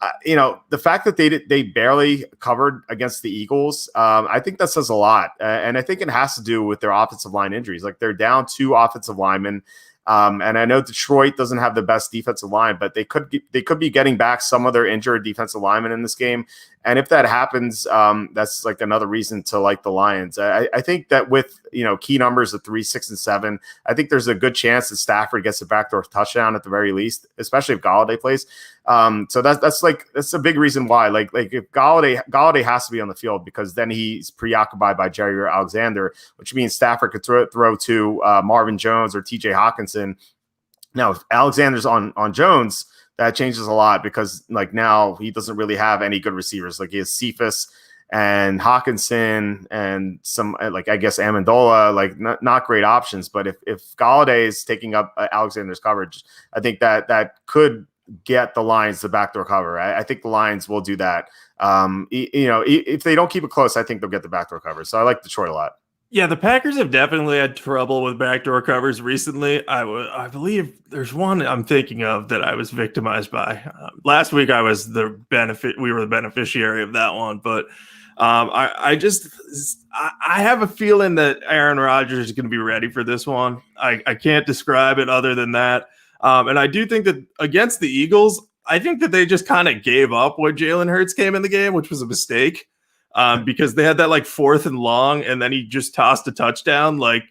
the fact that they barely covered against the Eagles, I think that says a lot. And I think it has to do with their offensive line injuries. Like, they're down 2 offensive linemen. And I know Detroit doesn't have the best defensive line, but they could be getting back some of their injured defensive linemen in this game. And if that happens, that's like another reason to like the Lions. I think that with key numbers of 3, 6, and 7, I think there's a good chance that Stafford gets a backdoor touchdown at the very least, especially if Galladay plays. So that's a big reason why. Like if Galladay has to be on the field, because then he's preoccupied by Jair Alexander, which means Stafford could throw to Marvin Jones or TJ Hawkinson. Now, if Alexander's on Jones, that changes a lot, because like now he doesn't really have any good receivers. Like, he has Cephas and Hawkinson and some, like, I guess Amendola, like not great options. But if Galladay is taking up Alexander's coverage, I think that could get the Lions the backdoor cover. I think the Lions will do that. If they don't keep it close, I think they'll get the backdoor cover. So I like Detroit a lot. Yeah, the Packers have definitely had trouble with backdoor covers recently. I believe there's one I'm thinking of that I was victimized by. Last week, we were the beneficiary of that one. But I have a feeling that Aaron Rodgers is going to be ready for this one. I can't describe it other than that. And I do think that against the Eagles, I think that they just kind of gave up when Jalen Hurts came in the game, which was a mistake. Because they had that like 4th and long, and then he just tossed a touchdown. Like,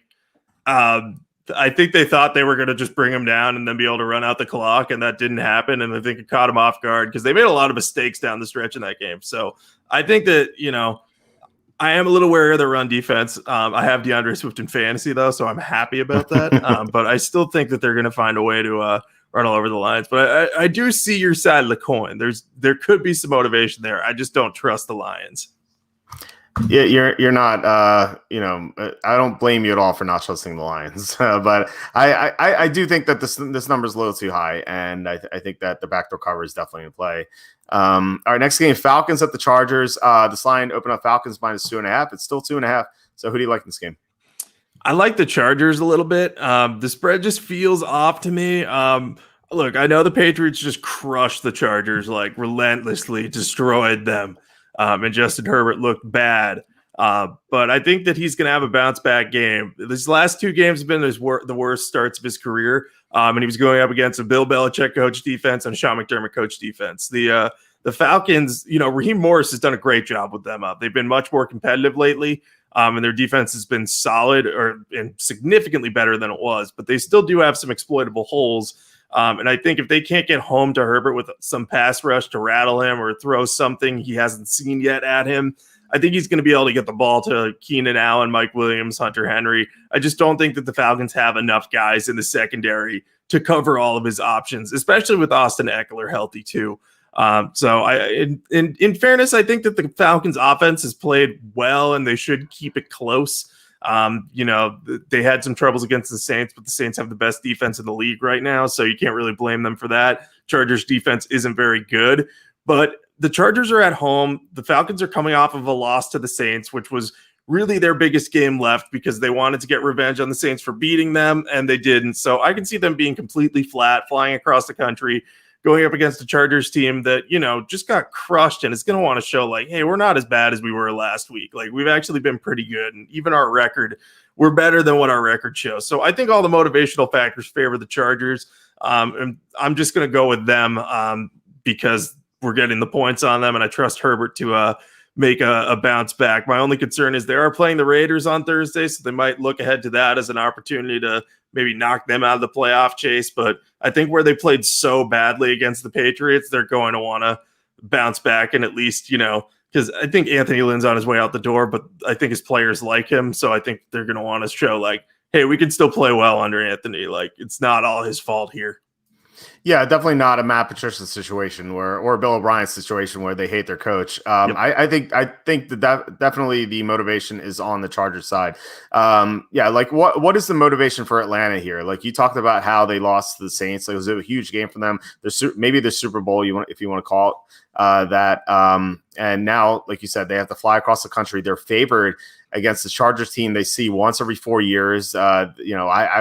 I think they thought they were going to just bring him down and then be able to run out the clock, and that didn't happen. And I think it caught him off guard because they made a lot of mistakes down the stretch in that game. So I think that, I am a little wary of the run defense. I have DeAndre Swift in fantasy though, so I'm happy about that. But I still think that they're going to find a way to run all over the Lions. But I do see your side of the coin. There could be some motivation there. I just don't trust the Lions. Yeah, you're not. I don't blame you at all for not trusting the Lions, but I do think that this number is a little too high, and I think that the backdoor cover is definitely in play. All right, next game, Falcons at the Chargers. This line opened up Falcons -2.5. It's still 2.5. So who do you like in this game? I like the Chargers a little bit. The spread just feels off to me. Look, I know the Patriots just crushed the Chargers, like relentlessly destroyed them. And Justin Herbert looked bad. But I think that he's going to have a bounce back game. These last 2 games have been the worst starts of his career. And he was going up against a Bill Belichick coach defense and Sean McDermott coach defense. The Falcons, Raheem Morris has done a great job with them up. They've been much more competitive lately. And their defense has been solid and significantly better than it was. But they still do have some exploitable holes. And I think if they can't get home to Herbert with some pass rush to rattle him or throw something he hasn't seen yet at him, I think he's going to be able to get the ball to Keenan Allen, Mike Williams, Hunter Henry. I just don't think that the Falcons have enough guys in the secondary to cover all of his options, especially with Austin Eckler healthy too. In fairness, I think that the Falcons offense has played well and they should keep it close. They had some troubles against the Saints, but the Saints have the best defense in the league right now, so you can't really blame them for that. Chargers defense isn't very good, but the Chargers are at home. The Falcons are coming off of a loss to the Saints, which was really their biggest game left because they wanted to get revenge on the Saints for beating them, and they didn't. So I can see them being completely flat, flying across the country, going up against a Chargers team that, just got crushed and is going to want to show like, hey, we're not as bad as we were last week. Like, we've actually been pretty good. And even our record, we're better than what our record shows. So I think all the motivational factors favor the Chargers. And I'm just going to go with them because we're getting the points on them. And I trust Herbert to make a bounce back. My only concern is they are playing the Raiders on Thursday, so they might look ahead to that as an opportunity to maybe knock them out of the playoff chase. But I think where they played so badly against the Patriots, they're going to want to bounce back and at least, because I think Anthony Lynn's on his way out the door, but I think his players like him. So I think they're going to want to show like, hey, we can still play well under Anthony. Like, it's not all his fault here. Yeah, definitely not a Matt Patricia situation or Bill O'Brien's situation where they hate their coach. Yep. I think that definitely the motivation is on the Chargers side. Like what is the motivation for Atlanta here? Like you talked about how they lost to the Saints. It was a huge game for them. Maybe the Super Bowl, if you want to call it that. And now, like you said, they have to fly across the country. They're favored against the Chargers team they see once every 4 years. I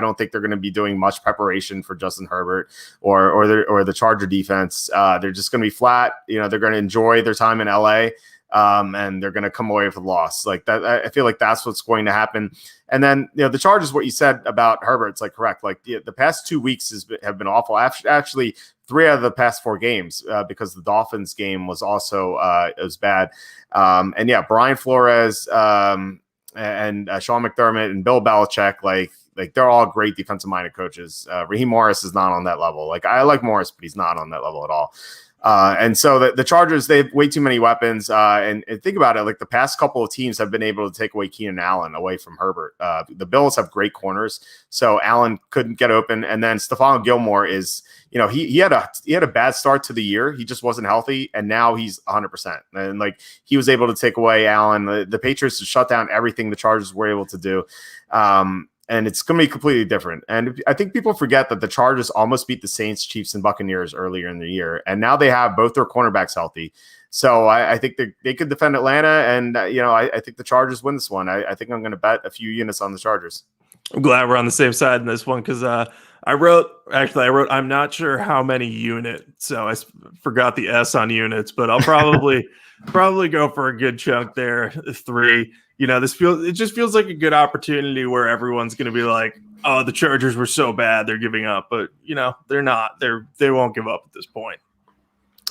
don't think they're going to be doing much preparation for Justin Herbert or the Charger defense. They're just going to be flat. They're going to enjoy their time in LA. And they're going to come away with a loss like that. I feel like that's what's going to happen. And then, the Chargers, what you said about Herbert, it's like correct. Like the past 2 weeks have been awful. Actually, 3 out of the past 4 games, because the Dolphins game was also it was bad. Brian Flores and Sean McDermott and Bill Belichick, like they're all great defensive minded coaches. Raheem Morris is not on that level. Like I like Morris, but he's not on that level at all. And so the Chargers, they have way too many weapons. And think about it, like the past couple of teams have been able to take away Keenan Allen away from Herbert. The Bills have great corners, so Allen couldn't get open. And then Stephon Gilmore is, he had a bad start to the year. He just wasn't healthy, and now he's 100%. And like he was able to take away Allen. The Patriots shut down everything the Chargers were able to do. And it's going to be completely different. And I think people forget that the Chargers almost beat the Saints, Chiefs, and Buccaneers earlier in the year. And now they have both their cornerbacks healthy. So I think they could defend Atlanta. And, I think the Chargers win this one. I think I'm going to bet a few units on the Chargers. I'm glad we're on the same side in this one because I wrote, I'm not sure how many unit. So I forgot the S on units, but I'll probably go for a good chunk there, 3. It just feels like a good opportunity where everyone's going to be like, oh, the Chargers were so bad, they're giving up. But, they're not. They won't give up at this point.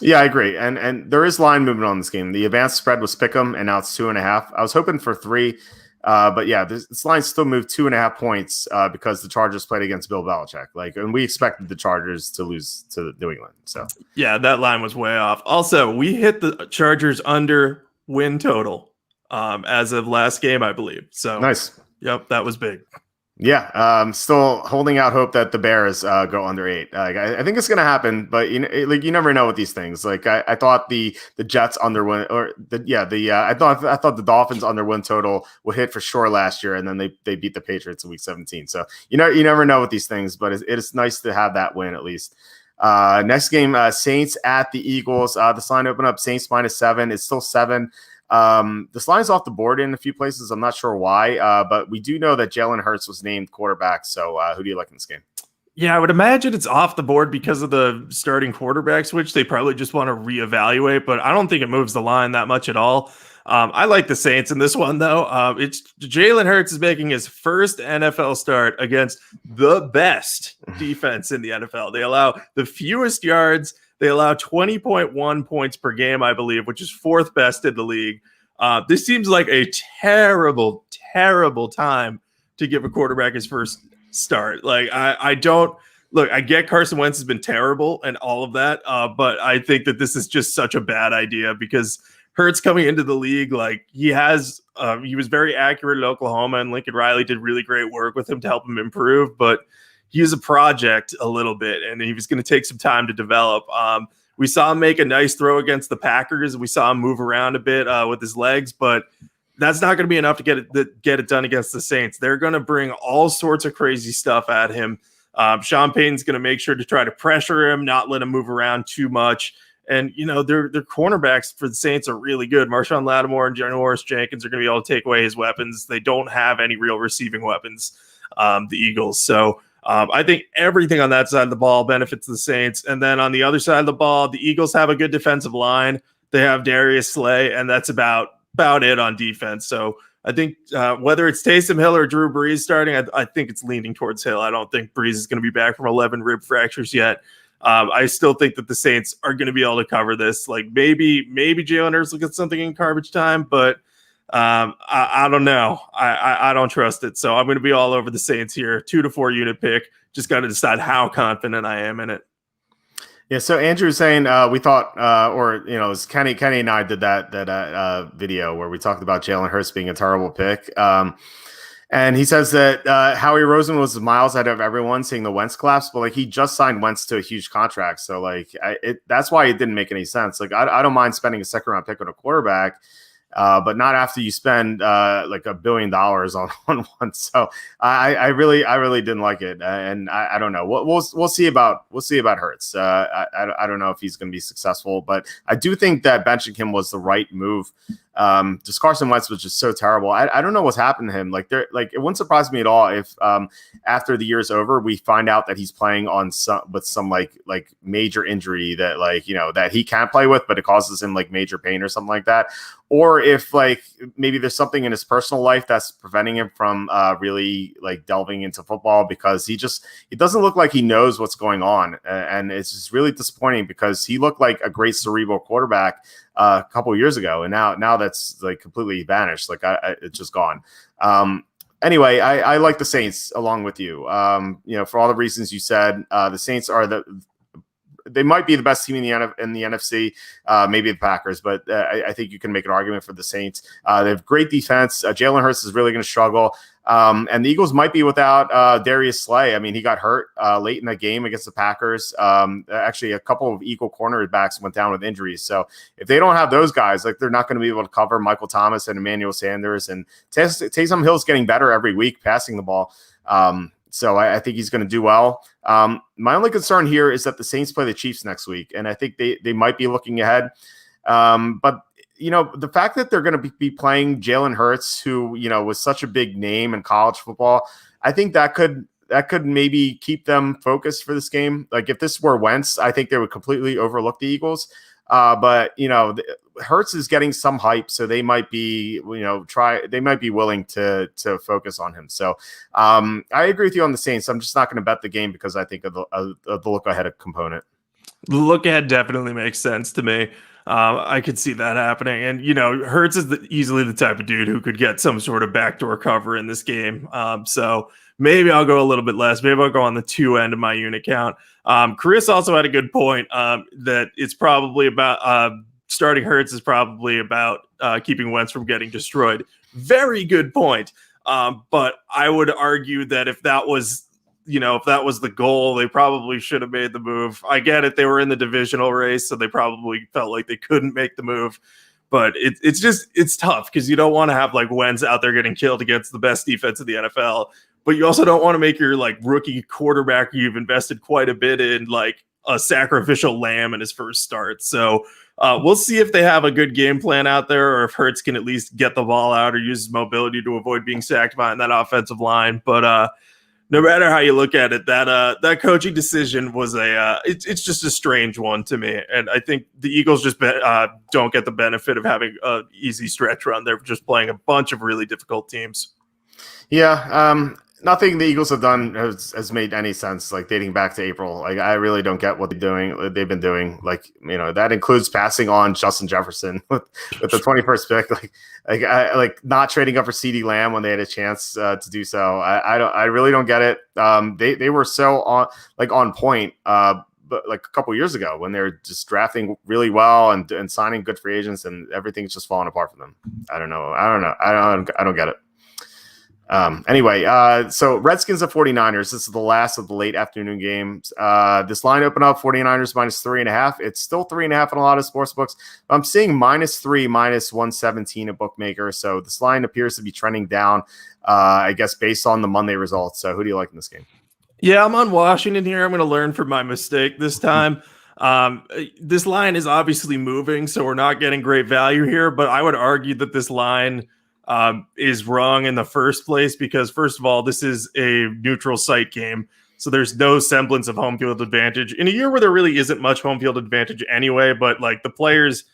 Yeah, I agree. And there is line movement on this game. The advanced spread was pick'em, and now it's 2.5. I was hoping for 3. But yeah, this line still moved 2.5 points because the Chargers played against Bill Belichick. And we expected the Chargers to lose to New England. So yeah, that line was way off. Also, we hit the Chargers under win total as of last game, I believe. So nice. Yep, that was big. Yeah, still holding out hope that the Bears go under 8. I think it's going to happen, but you never know with these things. I thought the Jets under win, or I thought the Dolphins under win total would hit for sure last year, and then they beat the Patriots in Week 17. So you never know with these things, but it is nice to have that win at least. Next game, Saints at the Eagles. This line opened up Saints -7. It's still 7. This line's off the board in a few places. I'm not sure why, but we do know that Jalen Hurts was named quarterback. So who do you like in this game? Yeah, I would imagine it's off the board because of the starting quarterback switch. They probably just want to reevaluate, but I don't think it moves the line that much at all. I like the Saints in this one, though. It's Jalen Hurts is making his first NFL start against the best defense in the NFL. They allow the fewest yards. They allow 20.1 points per game, I believe, which is 4th best in the league. This seems like a terrible, terrible time to give a quarterback his first start. I get Carson Wentz has been terrible and all of that, but I think that this is just such a bad idea because Hurts coming into the league, he was very accurate at Oklahoma, and Lincoln Riley did really great work with him to help him improve, but he was a project a little bit, and he was going to take some time to develop. We saw him make a nice throw against the Packers. We saw him move around a bit with his legs, but that's not going to be enough to get it done against the Saints. They're going to bring all sorts of crazy stuff at him. Sean Payton's going to make sure to try to pressure him, not let him move around too much. And, their cornerbacks for the Saints are really good. Marshawn Lattimore and Janoris Jenkins are going to be able to take away his weapons. They don't have any real receiving weapons, the Eagles. So I think everything on that side of the ball benefits the Saints. And then on the other side of the ball, the Eagles have a good defensive line. They have Darius Slay, and that's about it on defense. So I think whether it's Taysom Hill or Drew Brees starting, I think it's leaning towards Hill. I don't think Brees is going to be back from 11 rib fractures yet. I still think that the Saints are going to be able to cover this. Like maybe Jalen Hurts will get something in garbage time, but I don't know. I don't trust it. So I'm going to be all over the Saints here. 2 to 4 unit pick. Just got to decide how confident I am in it. Yeah, so Andrew was saying we thought, it was Kenny and I did that video where we talked about Jalen Hurts being a terrible pick. And he says that Howie Roseman was miles ahead of everyone seeing the Wentz collapse, but like he just signed Wentz to a huge contract. So like that's why it didn't make any sense. Like I don't mind spending a second round pick on a quarterback, but not after you spend like $1 billion on one. So I really didn't like it, and I don't know. We'll see about Hurts. I don't know if he's going to be successful, but I do think that benching him was the right move. Just Carson Wentz was just so terrible. I don't know what's happened to him. Like it wouldn't surprise me at all if after the year's over we find out that he's playing on some like major injury that that he can't play with, but it causes him like major pain or something like that. Or if like maybe there's something in his personal life that's preventing him from really like delving into football, because it doesn't look like he knows what's going on, and it's just really disappointing because he looked like a great cerebral quarterback a couple of years ago, and now that's like completely vanished. Like it's just gone. Anyway, I like the Saints along with you. For all the reasons you said, the Saints are they might be the best team in the NFC, maybe the Packers, but I think you can make an argument for the Saints. They have great defense. Jalen Hurts is really going to struggle. And the Eagles might be without Darius Slay. I mean, he got hurt late in the game against the Packers. Actually, a couple of equal cornerbacks went down with injuries. So if they don't have those guys, like they're not going to be able to cover Michael Thomas and Emmanuel Sanders. And Taysom Hill's getting better every week passing the ball. So I think he's going to do well. My only concern here is that the Saints play the Chiefs next week, and I think they might be looking ahead. But the fact that they're going to be playing Jalen Hurts, who was such a big name in college football, I think that could maybe keep them focused for this game. Like if this were Wentz, I think they would completely overlook the Eagles. But Hurts is getting some hype, so they might be willing to focus on him. So I agree with you on the Saints. I'm just not going to bet the game because I think of the look ahead component. The look ahead definitely makes sense to me. I could see that happening. And, Hurts is easily the type of dude who could get some sort of backdoor cover in this game. So maybe I'll go a little bit less. Maybe I'll go on the 2 end of my unit count. Chris also had a good point that it's probably about starting Hurts is probably about keeping Wentz from getting destroyed. Very good point. But I would argue that if that was the goal, they probably should have made the move. I get it. They were in the divisional race, so they probably felt like they couldn't make the move. But it's tough because you don't want to have like Wentz out there getting killed against the best defense in the NFL. But you also don't want to make your like rookie quarterback you've invested quite a bit in like a sacrificial lamb in his first start. So we'll see if they have a good game plan out there, or if Hurts can at least get the ball out or use his mobility to avoid being sacked behind that offensive line. But no matter how you look at it, that coaching decision was it's just a strange one to me. And I think the Eagles just don't get the benefit of having an easy stretch run. They're just playing a bunch of really difficult teams. Yeah. Nothing the Eagles have done has made any sense, like dating back to April. Like I really don't get what they've been doing. Like, that includes passing on Justin Jefferson with the 21st pick, like not trading up for CeeDee Lamb when they had a chance to do so. I really don't get it. They were so on point, but like a couple years ago when they're just drafting really well and signing good free agents, and everything's just falling apart for them. I don't know. I don't get it. Anyway, so Redskins at 49ers. This is the last of the late afternoon games. This line opened up 49ers -3.5. It's still 3.5 in a lot of sports books. I'm seeing -3, -117 at bookmaker. So this line appears to be trending down, I guess, based on the Monday results. So who do you like in this game? Yeah, I'm on Washington here. I'm going to learn from my mistake this time. This line is obviously moving, so we're not getting great value here, but I would argue that this line is wrong in the first place because, first of all, this is a neutral site game, so there's no semblance of home field advantage in a year where there really isn't much home field advantage anyway. But like the players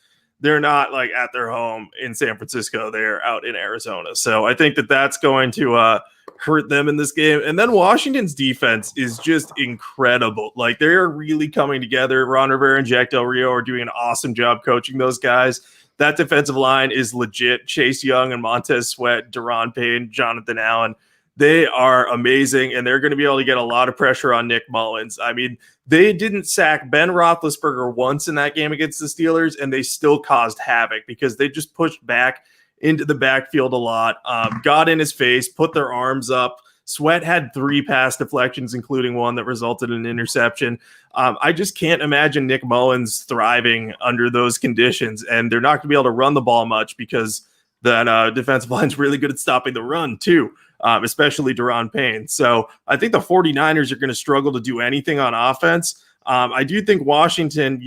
they're not like at their home in San Francisco. They're out in Arizona. So I think that that's going to hurt them in this game. And then Washington's defense is just incredible. Like they're really coming together. Ron Rivera and Jack Del Rio are doing an awesome job coaching those guys. That defensive line is legit. Chase Young and Montez Sweat, Deron Payne, Jonathan Allen. They are amazing, and they're going to be able to get a lot of pressure on Nick Mullins. I mean, they didn't sack Ben Roethlisberger once in that game against the Steelers, and they still caused havoc because they just pushed back into the backfield a lot, got in his face, put their arms up. Sweat had 3 pass deflections, including one that resulted in an interception. I just can't imagine Nick Mullins thriving under those conditions, and they're not going to be able to run the ball much because that defensive line's really good at stopping the run too. Especially Deron Payne. So I think the 49ers are going to struggle to do anything on offense. I do think Washington,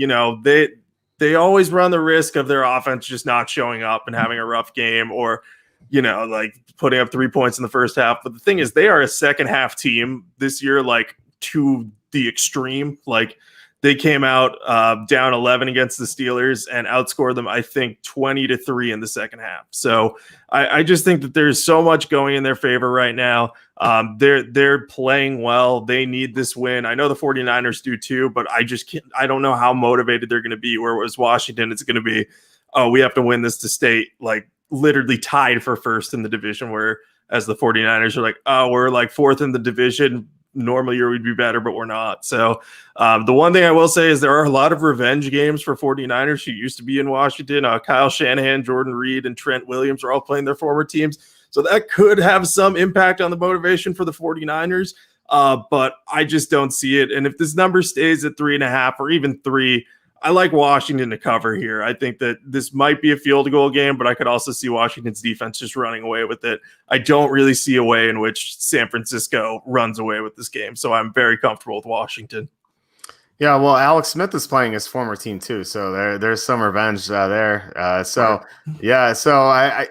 they always run the risk of their offense just not showing up and having a rough game or, like putting up 3 points in the first half. But the thing is, they are a second half team this year, like to the extreme. Like they came out down 11 against the Steelers and outscored them, I think, 20-3 in the second half. So I just think that there's so much going in their favor right now. They're playing well. They need this win. I know the 49ers do too, but I don't know how motivated they're going to be. Where it was Washington, it's going to be, oh, we have to win this to stay like literally tied for first in the division, where as the 49ers are like, oh, we're like fourth in the division. Normally we'd be better, but we're not. So the one thing I will say is there are a lot of revenge games for 49ers who used to be in Washington. Kyle Shanahan, Jordan Reed, and Trent Williams are all playing their former teams. So that could have some impact on the motivation for the 49ers. But I just don't see it. And if this number stays at 3.5 or even 3, I like Washington to cover here. I think that this might be a field goal game, but I could also see Washington's defense just running away with it. I don't really see a way in which San Francisco runs away with this game, so I'm very comfortable with Washington. Yeah, well, Alex Smith is playing his former team too, so there's some revenge there. Yeah, so I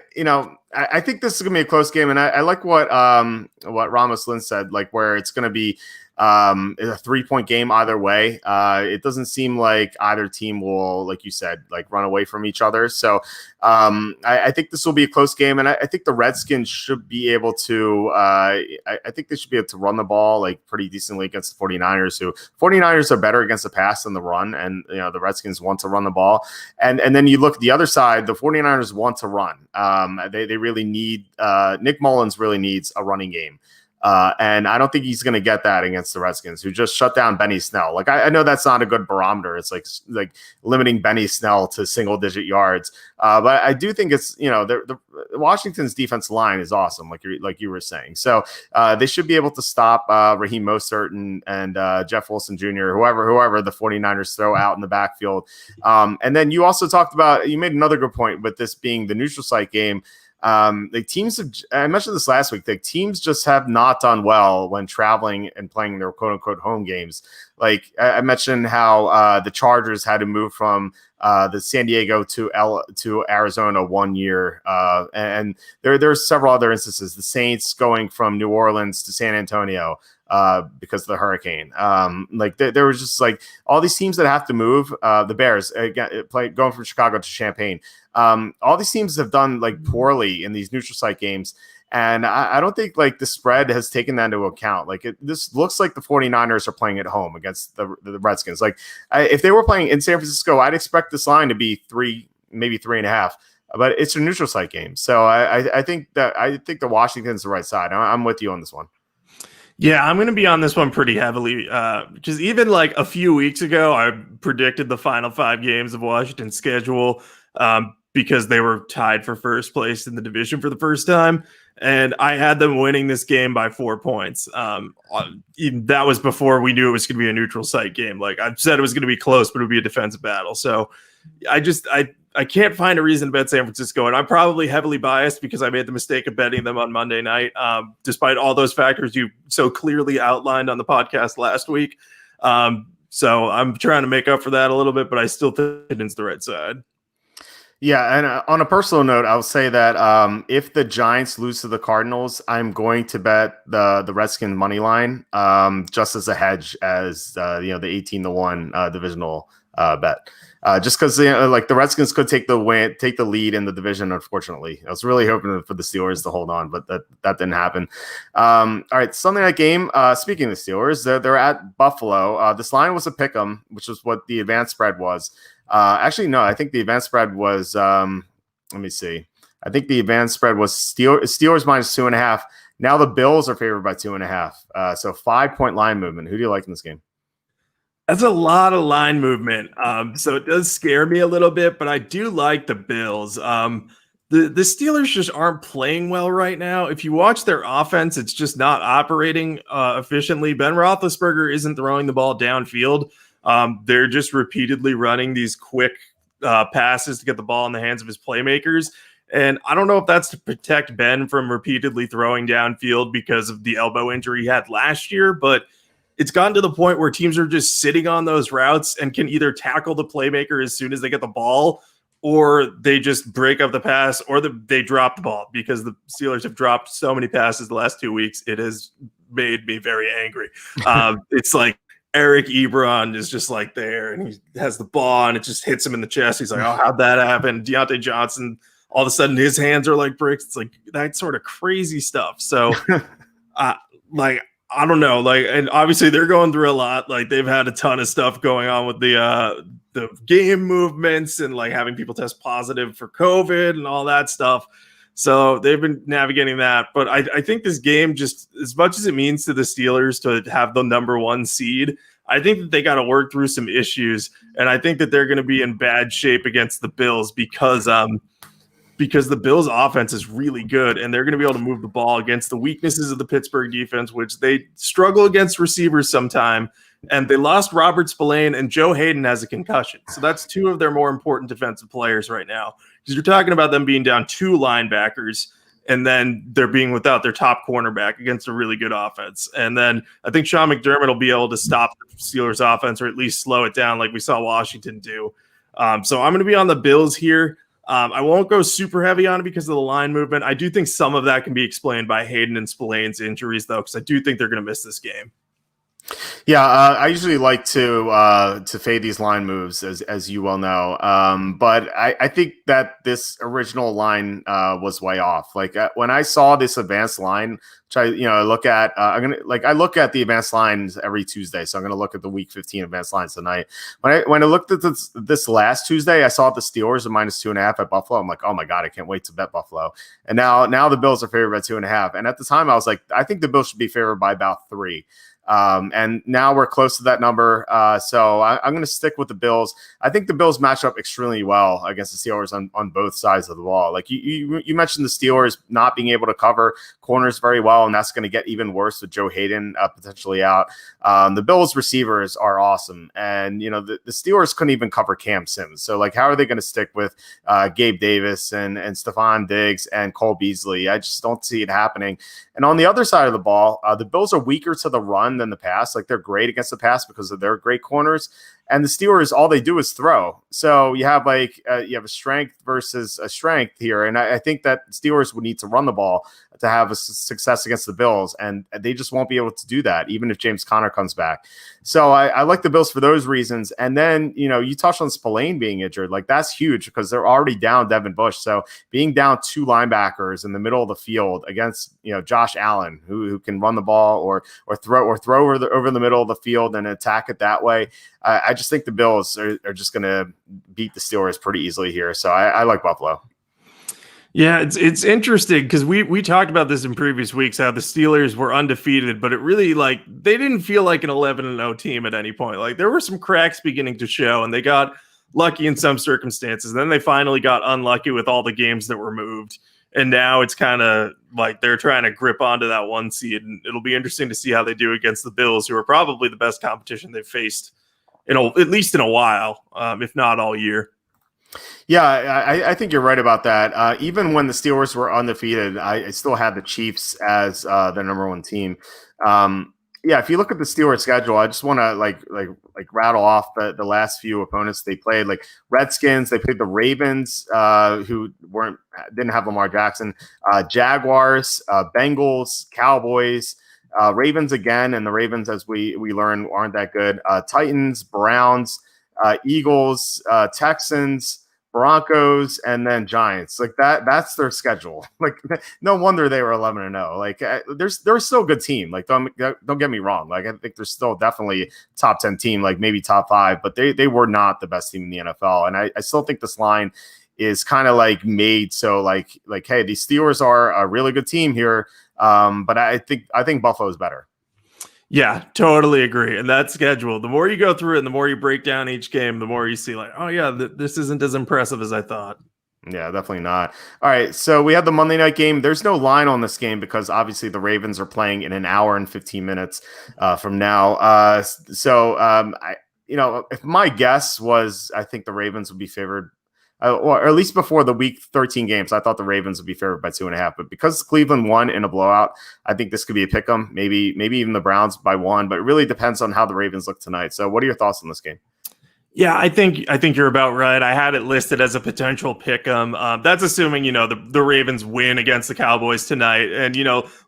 think this is gonna be a close game, and I like what Ramos Lynn said, like where it's gonna be a 3-point game either way. It doesn't seem like either team will, like you said, like run away from each other. So I think this will be a close game, and I think the Redskins should be able to I think they should be able to run the ball like pretty decently against the 49ers, who 49ers are better against the pass than the run, and the Redskins want to run the ball. And then you look at the other side, the 49ers want to run. They really need Nick Mullins really needs a running game. And I don't think he's going to get that against the Redskins, who just shut down Benny Snell. Like I know that's not a good barometer. It's like limiting Benny Snell to single-digit yards. But I do think it's the Washington's defense line is awesome, like you were saying. So they should be able to stop Raheem Mostert and Jeff Wilson Jr. whoever the 49ers throw out in the backfield. And then you also you made another good point with this being the neutral site game. Like teams have, I mentioned this last week, like teams just have not done well when traveling and playing their quote unquote home games. Like I mentioned how the Chargers had to move from the San Diego to Arizona 1 year. And there are several other instances, the Saints going from New Orleans to San Antonio because of the hurricane. Like there was just like all these teams that have to move. The Bears again going from Chicago to Champaign. All these teams have done like poorly in these neutral site games. And I don't think like the spread has taken that into account. Like this looks like the 49ers are playing at home against the Redskins. Like if they were playing in San Francisco, I'd expect this line to be 3, maybe 3.5. But it's a neutral site game. So I think the Washington's the right side. I'm with you on this one. Yeah, I'm going to be on this one pretty heavily because even like a few weeks ago, I predicted the final 5 games of Washington's schedule because they were tied for first place in the division for the first time. And I had them winning this game by 4 points. That was before we knew it was going to be a neutral site game. Like I said, it was going to be close, but it would be a defensive battle. So I can't find a reason to bet San Francisco, and I'm probably heavily biased because I made the mistake of betting them on Monday night, despite all those factors you so clearly outlined on the podcast last week. So I'm trying to make up for that a little bit, but I still think it's the right side. Yeah, and on a personal note, I'll say that if the Giants lose to the Cardinals, I'm going to bet the Redskins money line just as a hedge, as the 18-1 divisional bet. Just because like the Redskins could take the lead in the division. Unfortunately, I was really hoping for the Steelers to hold on, but that didn't happen. All right, Sunday night game. Speaking of the Steelers, they're at Buffalo. This line was a pick'em, which is what the advanced spread was. Actually, no, I think the advanced spread was. Let me see. I think the advanced spread was Steelers minus 2.5. Now the Bills are favored by 2.5. So 5-point line movement. Who do you like in this game? That's a lot of line movement. So it does scare me a little bit, but I do like the Bills. The Steelers just aren't playing well right now. If you watch their offense, it's just not operating efficiently. Ben Roethlisberger isn't throwing the ball downfield. They're just repeatedly running these quick passes to get the ball in the hands of his playmakers. And I don't know if that's to protect Ben from repeatedly throwing downfield because of the elbow injury he had last year, but it's gotten to the point where teams are just sitting on those routes and can either tackle the playmaker as soon as they get the ball, or they just break up the pass, or they drop the ball, because the Steelers have dropped so many passes the last 2 weeks. It has made me very angry. It's like Eric Ebron is just like there, and he has the ball, and it just hits him in the chest. He's like, oh, how'd that happen? Deontay Johnson, all of a sudden his hands are like bricks. It's like that sort of crazy stuff. So, I don't know, and obviously they're going through a lot. Like, they've had a ton of stuff going on with the game movements and like having people test positive for COVID and all that stuff. So they've been navigating that. But I think this game, just as much as it means to the Steelers to have the number 1 seed, I think that they got to work through some issues. And I think that they're going to be in bad shape against the Bills because the Bills' offense is really good, and they're going to be able to move the ball against the weaknesses of the Pittsburgh defense, which they struggle against receivers sometime. And they lost Robert Spillane, and Joe Hayden has a concussion. So that's 2 of their more important defensive players right now, because you're talking about them being down 2 linebackers, and then they're being without their top cornerback against a really good offense. And then I think Sean McDermott will be able to stop the Steelers' offense, or at least slow it down like we saw Washington do. So I'm going to be on the Bills here. I won't go super heavy on it because of the line movement. I do think some of that can be explained by Hayden and Spillane's injuries, though, because I do think they're going to miss this game. Yeah, I usually like to fade these line moves, as you well know. But I think that this original line was way off. Like when I saw this advanced line, which I look at, I look at the advanced lines every Tuesday, so I'm gonna look at the Week 15 advanced lines tonight. When I looked at this last Tuesday, I saw the Steelers are minus 2.5 at Buffalo. I'm like, oh my god, I can't wait to bet Buffalo. And now the Bills are favored by 2.5. And at the time, I was like, I think the Bills should be favored by about 3. And now we're close to that number. So I'm going to stick with the Bills. I think the Bills match up extremely well against the Steelers on both sides of the ball. Like you mentioned the Steelers not being able to cover corners very well, and that's going to get even worse with Joe Hayden potentially out. The Bills receivers are awesome. And, the Steelers couldn't even cover Cam Sims. So like, how are they going to stick with Gabe Davis and Stephon Diggs and Cole Beasley? I just don't see it happening. And on the other side of the ball, the Bills are weaker to the run than the pass. Like, they're great against the pass because of their great corners. And the Steelers, all they do is throw. So you have a strength versus a strength here. And I think that Steelers would need to run the ball to have a success against the Bills. And they just won't be able to do that, even if James Conner comes back. So I like the Bills for those reasons. And then, you touched on Spillane being injured. Like, that's huge because they're already down Devin Bush. So being down 2 linebackers in the middle of the field against, Josh Allen, who can run the ball or throw over the middle of the field and attack it that way. I just think the Bills are just going to beat the Steelers pretty easily here. So I like Buffalo. Yeah, it's interesting because we talked about this in previous weeks, how the Steelers were undefeated, but it really, they didn't feel like an 11-0 team at any point. Like, there were some cracks beginning to show, and they got lucky in some circumstances. And then they finally got unlucky with all the games that were moved. And now it's kind of like they're trying to grip onto that 1 seed. And it'll be interesting to see how they do against the Bills, who are probably the best competition they've faced at least in a while, if not all year. Yeah, I think you're right about that. Even when the Steelers were undefeated, I still had the Chiefs as the number 1 team. If you look at the Steelers schedule, I just want to like rattle off the last few opponents they played. Like Redskins, they played the Ravens, who didn't have Lamar Jackson, Jaguars, Bengals, Cowboys, Ravens again, and the Ravens, as we learn, aren't that good. Titans, Browns, Eagles, Texans, Broncos, and then Giants. Like that's their schedule. Like no wonder they were 11-0. Like they're still a good team. Like don't get me wrong. Like I think they're still definitely top 10 team, like maybe top 5, but they were not the best team in the NFL. And I still think this line is kind of like made so like hey, the Steelers are a really good team here. But I think Buffalo is better. Yeah, totally agree. And that schedule, the more you go through it and the more you break down each game, the more you see like, oh yeah, this isn't as impressive as I thought. Yeah, definitely not. All right, so we have the Monday night game. There's no line on this game because obviously the Ravens are playing in an hour and 15 minutes from now. If my guess was, I think the Ravens would be favored, or at least before the week 13 games, I thought the Ravens would be favored by 2.5. But because Cleveland won in a blowout, I think this could be a pick 'em. Maybe even the Browns by 1. But it really depends on how the Ravens look tonight. So, what are your thoughts on this game? Yeah, I think you're about right. I had it listed as a potential pick 'em. That's assuming the Ravens win against the Cowboys tonight and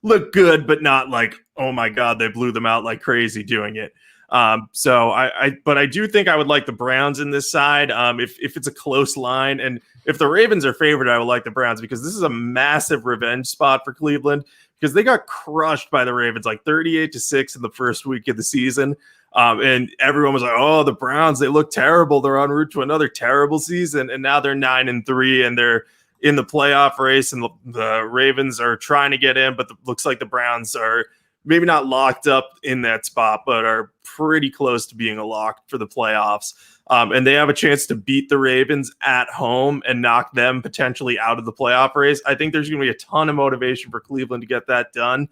look good, but not like, oh my God, they blew them out like crazy doing it. But I do think I would like the Browns in this side. If it's a close line, and if the Ravens are favored, I would like the Browns because this is a massive revenge spot for Cleveland because they got crushed by the Ravens like 38-6 in the first week of the season. And everyone was like, oh, the Browns, they look terrible. They're en route to another terrible season. And now they're 9-3 and they're in the playoff race and the Ravens are trying to get in, but looks like the Browns are maybe not locked up in that spot, but are pretty close to being locked for the playoffs. And they have a chance to beat the Ravens at home and knock them potentially out of the playoff race. I think there's going to be a ton of motivation for Cleveland to get that done.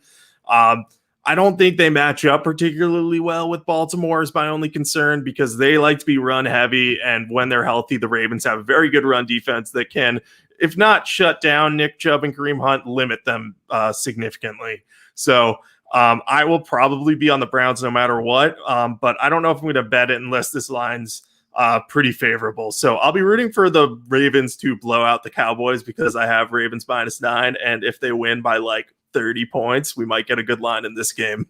I don't think they match up particularly well with Baltimore is my only concern because they like to be run heavy. And when they're healthy, the Ravens have a very good run defense that can, if not shut down Nick Chubb and Kareem Hunt, limit them significantly. So I will probably be on the Browns no matter what. But I don't know if I'm going to bet it unless this line's pretty favorable. So I'll be rooting for the Ravens to blow out the Cowboys because I have Ravens -9. And if they win by like 30 points, we might get a good line in this game.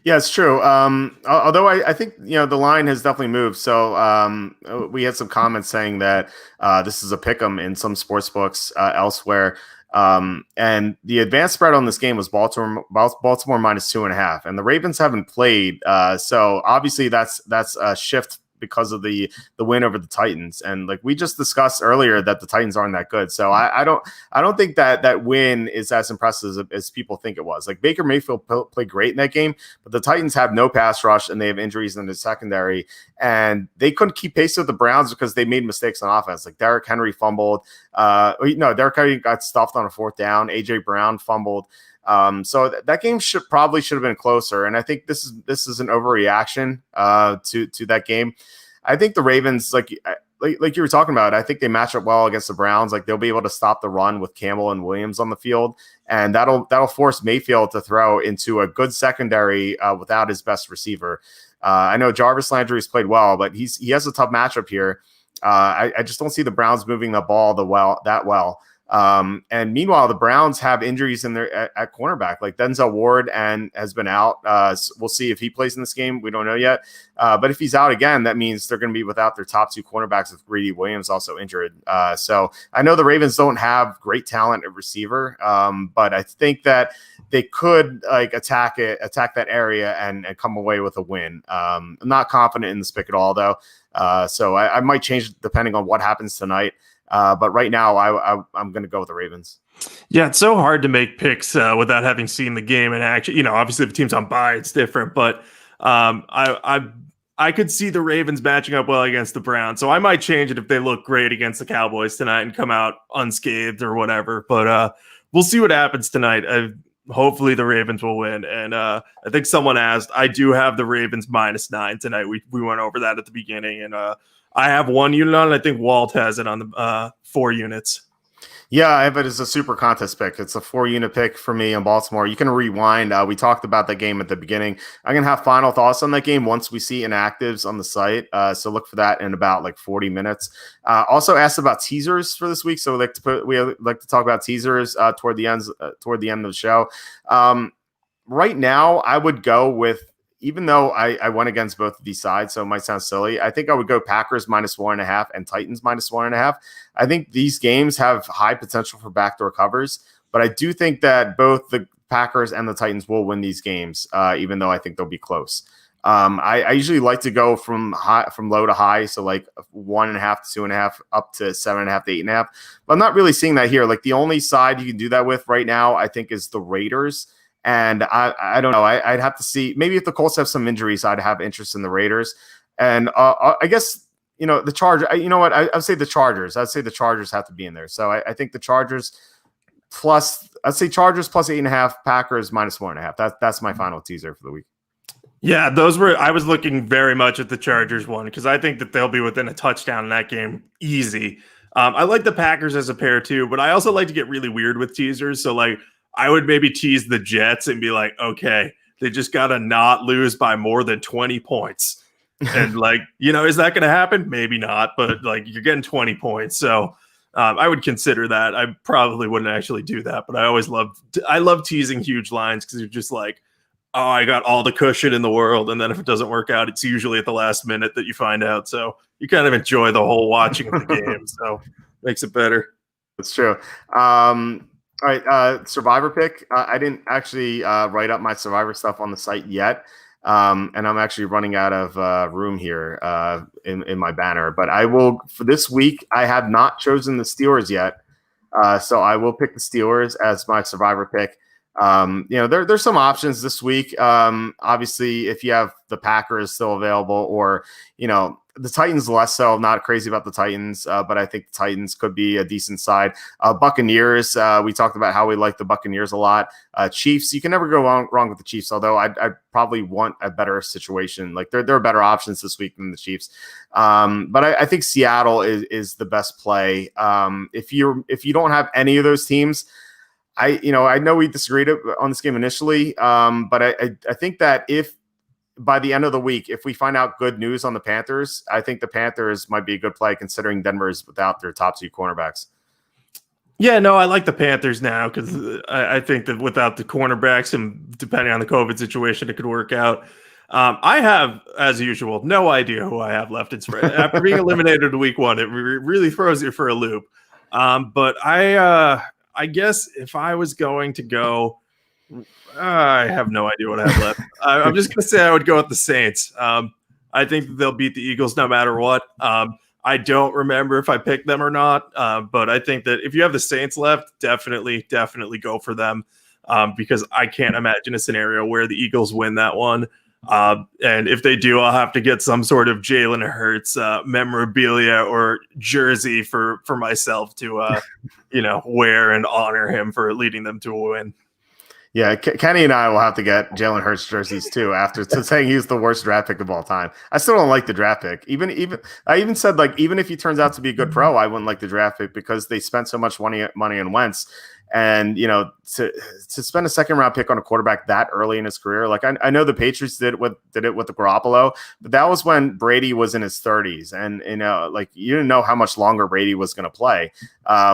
Yeah, it's true. Although I think, the line has definitely moved. So we had some comments saying that this is a pick 'em in some sports books elsewhere. And the advanced spread on this game was Baltimore -2.5, and the Ravens haven't played. So obviously that's a shift because of the win over the Titans. And like we just discussed earlier that the Titans aren't that good. So I don't think that win is as impressive as people think it was. Like Baker Mayfield played great in that game, but the Titans have no pass rush and they have injuries in the secondary and they couldn't keep pace with the Browns because they made mistakes on offense. Like Derrick Henry fumbled. Derrick Henry got stuffed on a 4th down. AJ Brown fumbled. So that game should have been closer. And I think this is an overreaction to that game. I think the Ravens, like you were talking about, I think they match up well against the Browns. Like they'll be able to stop the run with Campbell and Williams on the field. And that'll force Mayfield to throw into a good secondary without his best receiver. I know Jarvis Landry's played well, but he has a tough matchup here. I just don't see the Browns moving the ball that well. And meanwhile, the Browns have injuries in their at cornerback, like Denzel Ward has been out. So we'll see if he plays in this game. We don't know yet. But if he's out again, that means they're going to be without their top 2 cornerbacks with Greedy Williams also injured. So I know the Ravens don't have great talent at receiver, but I think that they could like attack that area and come away with a win. I'm not confident in this pick at all, though. So I might change it depending on what happens tonight. But right now, I'm going to go with the Ravens. Yeah, it's so hard to make picks without having seen the game. And actually, obviously, if the team's on bye, it's different. But I could see the Ravens matching up well against the Browns. So I might change it if they look great against the Cowboys tonight and come out unscathed or whatever. But we'll see what happens tonight. Hopefully, the Ravens will win. And I think someone asked, I do have the Ravens -9 tonight. We went over that at the beginning. And I have 1 unit on it. I think Walt has it on the 4 units. Yeah, I have it as a super contest pick. It's a 4-unit pick for me in Baltimore. You can rewind. We talked about that game at the beginning. I'm going to have final thoughts on that game once we see inactives on the site. So look for that in about like 40 minutes. Also asked about teasers for this week. So we like to talk about teasers toward the end of the show. Right now, I would go with even though I went against both of these sides, so it might sound silly, I think I would go Packers -1.5 and Titans -1.5. I think these games have high potential for backdoor covers, but I do think that both the Packers and the Titans will win these games, even though I think they'll be close. I usually like to go from low to high, so like 1.5 to 2.5 up to 7.5 to 8.5. But I'm not really seeing that here. Like the only side you can do that with right now, I think, is the Raiders. And I don't know. I'd have to see. Maybe if the Colts have some injuries, I'd have interest in the Raiders. And I guess, the Chargers. You know what? I'd say the Chargers. I'd say the Chargers have to be in there. So I think the Chargers I'd say Chargers plus 8.5, Packers -1.5. That's my final teaser for the week. Yeah, I was looking very much at the Chargers one because I think that they'll be within a touchdown in that game easy. I like the Packers as a pair too, but I also like to get really weird with teasers. So like I would maybe tease the Jets and be like, okay, they just got to not lose by more than 20 points. And like, is that going to happen? Maybe not, but like you're getting 20 points. So I would consider that. I probably wouldn't actually do that, but I love teasing huge lines because you're just like, oh, I got all the cushion in the world. And then if it doesn't work out, it's usually at the last minute that you find out. So you kind of enjoy the whole watching of the game. So makes it better. That's true. All right. Survivor pick. I didn't actually write up my Survivor stuff on the site yet. And I'm actually running out of room here in my banner. But I will, for this week, I have not chosen the Steelers yet. So I will pick the Steelers as my Survivor pick. There's some options this week. Obviously, if you have the Packers still available, or the Titans less so. I'm not crazy about the Titans, but I think the Titans could be a decent side. Buccaneers, we talked about how we like the Buccaneers a lot. Chiefs, you can never go wrong with the Chiefs, although I'd probably want a better situation. Like there are better options this week than the Chiefs. But I think Seattle is the best play. If you don't have any of those teams, I know we disagreed on this game initially, but I think that if by the end of the week, if we find out good news on the Panthers, I think the Panthers might be a good play considering Denver's without their top two cornerbacks. Yeah, no, I like the Panthers now because I think that without the cornerbacks and depending on the COVID situation, it could work out. I have, as usual, no idea who I have left in spread. After being eliminated in week one, it really throws you for a loop. But I guess if I was going to go, I have no idea what I have left. I'm just going to say I would go with the Saints. I think that they'll beat the Eagles no matter what. I don't remember if I picked them or not, but I think that if you have the Saints left, definitely go for them because I can't imagine a scenario where the Eagles win that one. And if they do, I'll have to get some sort of Jalen Hurts memorabilia or jersey for myself to wear and honor him for leading them to a win. Yeah, Kenny and I will have to get Jalen Hurts jerseys too after saying he's the worst draft pick of all time. I still don't like the draft pick. I even said like even if he turns out to be a good pro, I wouldn't like the draft pick because they spent so much money on Wentz. And to spend a second round pick on a quarterback that early in his career, like I know the Patriots did it with the Garoppolo, but that was when Brady was in his 30s, and like you didn't know how much longer Brady was going to play.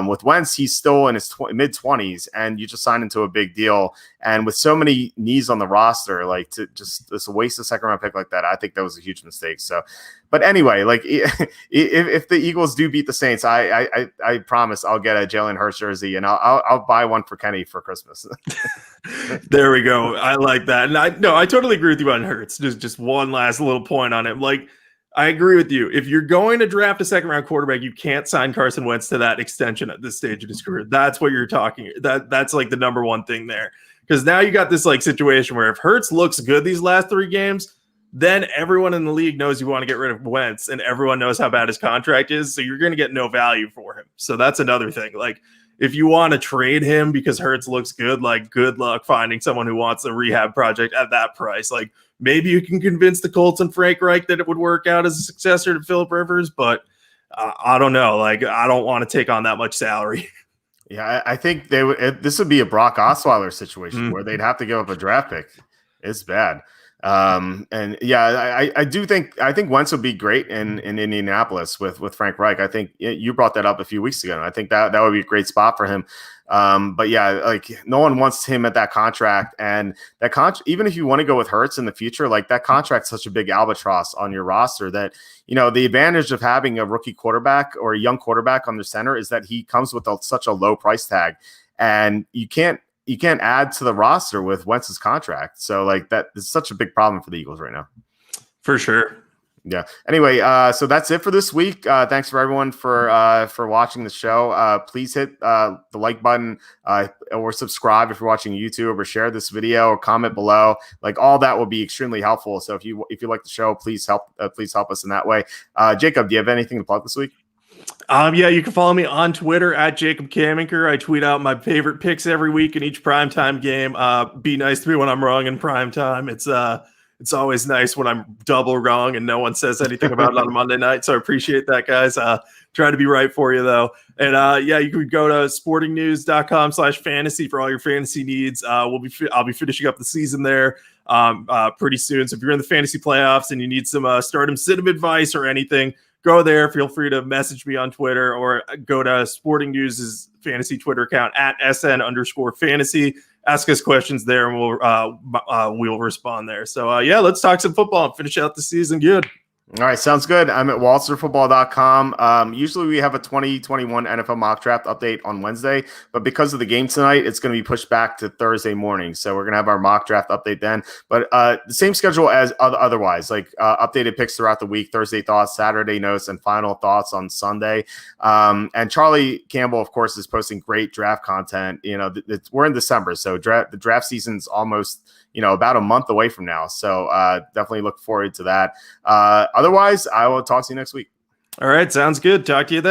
With Wentz, he's still in his mid 20s, and you just signed into a big deal. And with so many knees on the roster, like to just waste a second round pick like that, I think that was a huge mistake. So. But anyway, like if the Eagles do beat the Saints, I promise I'll get a Jalen Hurts jersey and I'll buy one for Kenny for Christmas. There we go. I like that. And I totally agree with you on Hurts. Just one last little point on it. Like I agree with you. If you're going to draft a second round quarterback, you can't sign Carson Wentz to that extension at this stage of his career. That's what you're talking. That's like the number one thing there. Because now you got this like situation where if Hurts looks good these last 3 games, then everyone in the league knows you want to get rid of Wentz and everyone knows how bad his contract is. So you're going to get no value for him. So that's another thing. Like if you want to trade him because Hurts looks good, like good luck finding someone who wants a rehab project at that price. Like maybe you can convince the Colts and Frank Reich that it would work out as a successor to Phillip Rivers, but I don't know. Like I don't want to take on that much salary. Yeah, I think this would be a Brock Osweiler situation where they'd have to give up a draft pick. It's bad. And yeah, I think Wentz would be great in Indianapolis with Frank Reich. I think you brought that up a few weeks ago, and I think that would be a great spot for him. But yeah, like no one wants him at that contract, and that even if you want to go with Hurts in the future, like that contract's such a big albatross on your roster that, you know, the advantage of having a rookie quarterback or a young quarterback on the center is that he comes with such a low price tag, and you can't add to the roster with Wentz's contract. So like that is such a big problem for the Eagles right now. For sure. Yeah. Anyway, so that's it for this week. Thanks for everyone for watching the show. Please hit the like button or subscribe if you're watching YouTube, or share this video, or comment below. Like all that will be extremely helpful. So if you like the show, please help us in that way. Jacob, do you have anything to plug this week? Yeah, you can follow me on Twitter at Jacob Camenker. I tweet out my favorite picks every week in each primetime game. Be nice to me when I'm wrong in primetime. It's always nice when I'm double wrong and no one says anything about it on a Monday night. So I appreciate that, guys. Try to be right for you, though. And yeah, you can go to sportingnews.com/fantasy for all your fantasy needs. I'll be finishing up the season there pretty soon. So if you're in the fantasy playoffs and you need some start and sit advice or anything, go there. Feel free to message me on Twitter, or go to Sporting News' fantasy Twitter account at @SN_fantasy. Ask us questions there, and we'll respond there. So yeah, let's talk some football and finish out the season good. All right, sounds good. I'm at walterfootball.com. Usually we have a 2021 NFL mock draft update on Wednesday, but because of the game tonight, it's going to be pushed back to Thursday morning. So we're going to have our mock draft update then. But the same schedule as otherwise, like updated picks throughout the week, Thursday thoughts, Saturday notes, and final thoughts on Sunday. And Charlie Campbell, of course, is posting great draft content. You know, we're in December, so the draft season's almost, you know, about a month away from now. So definitely look forward to that. Otherwise, I will talk to you next week. All right. Sounds good. Talk to you then.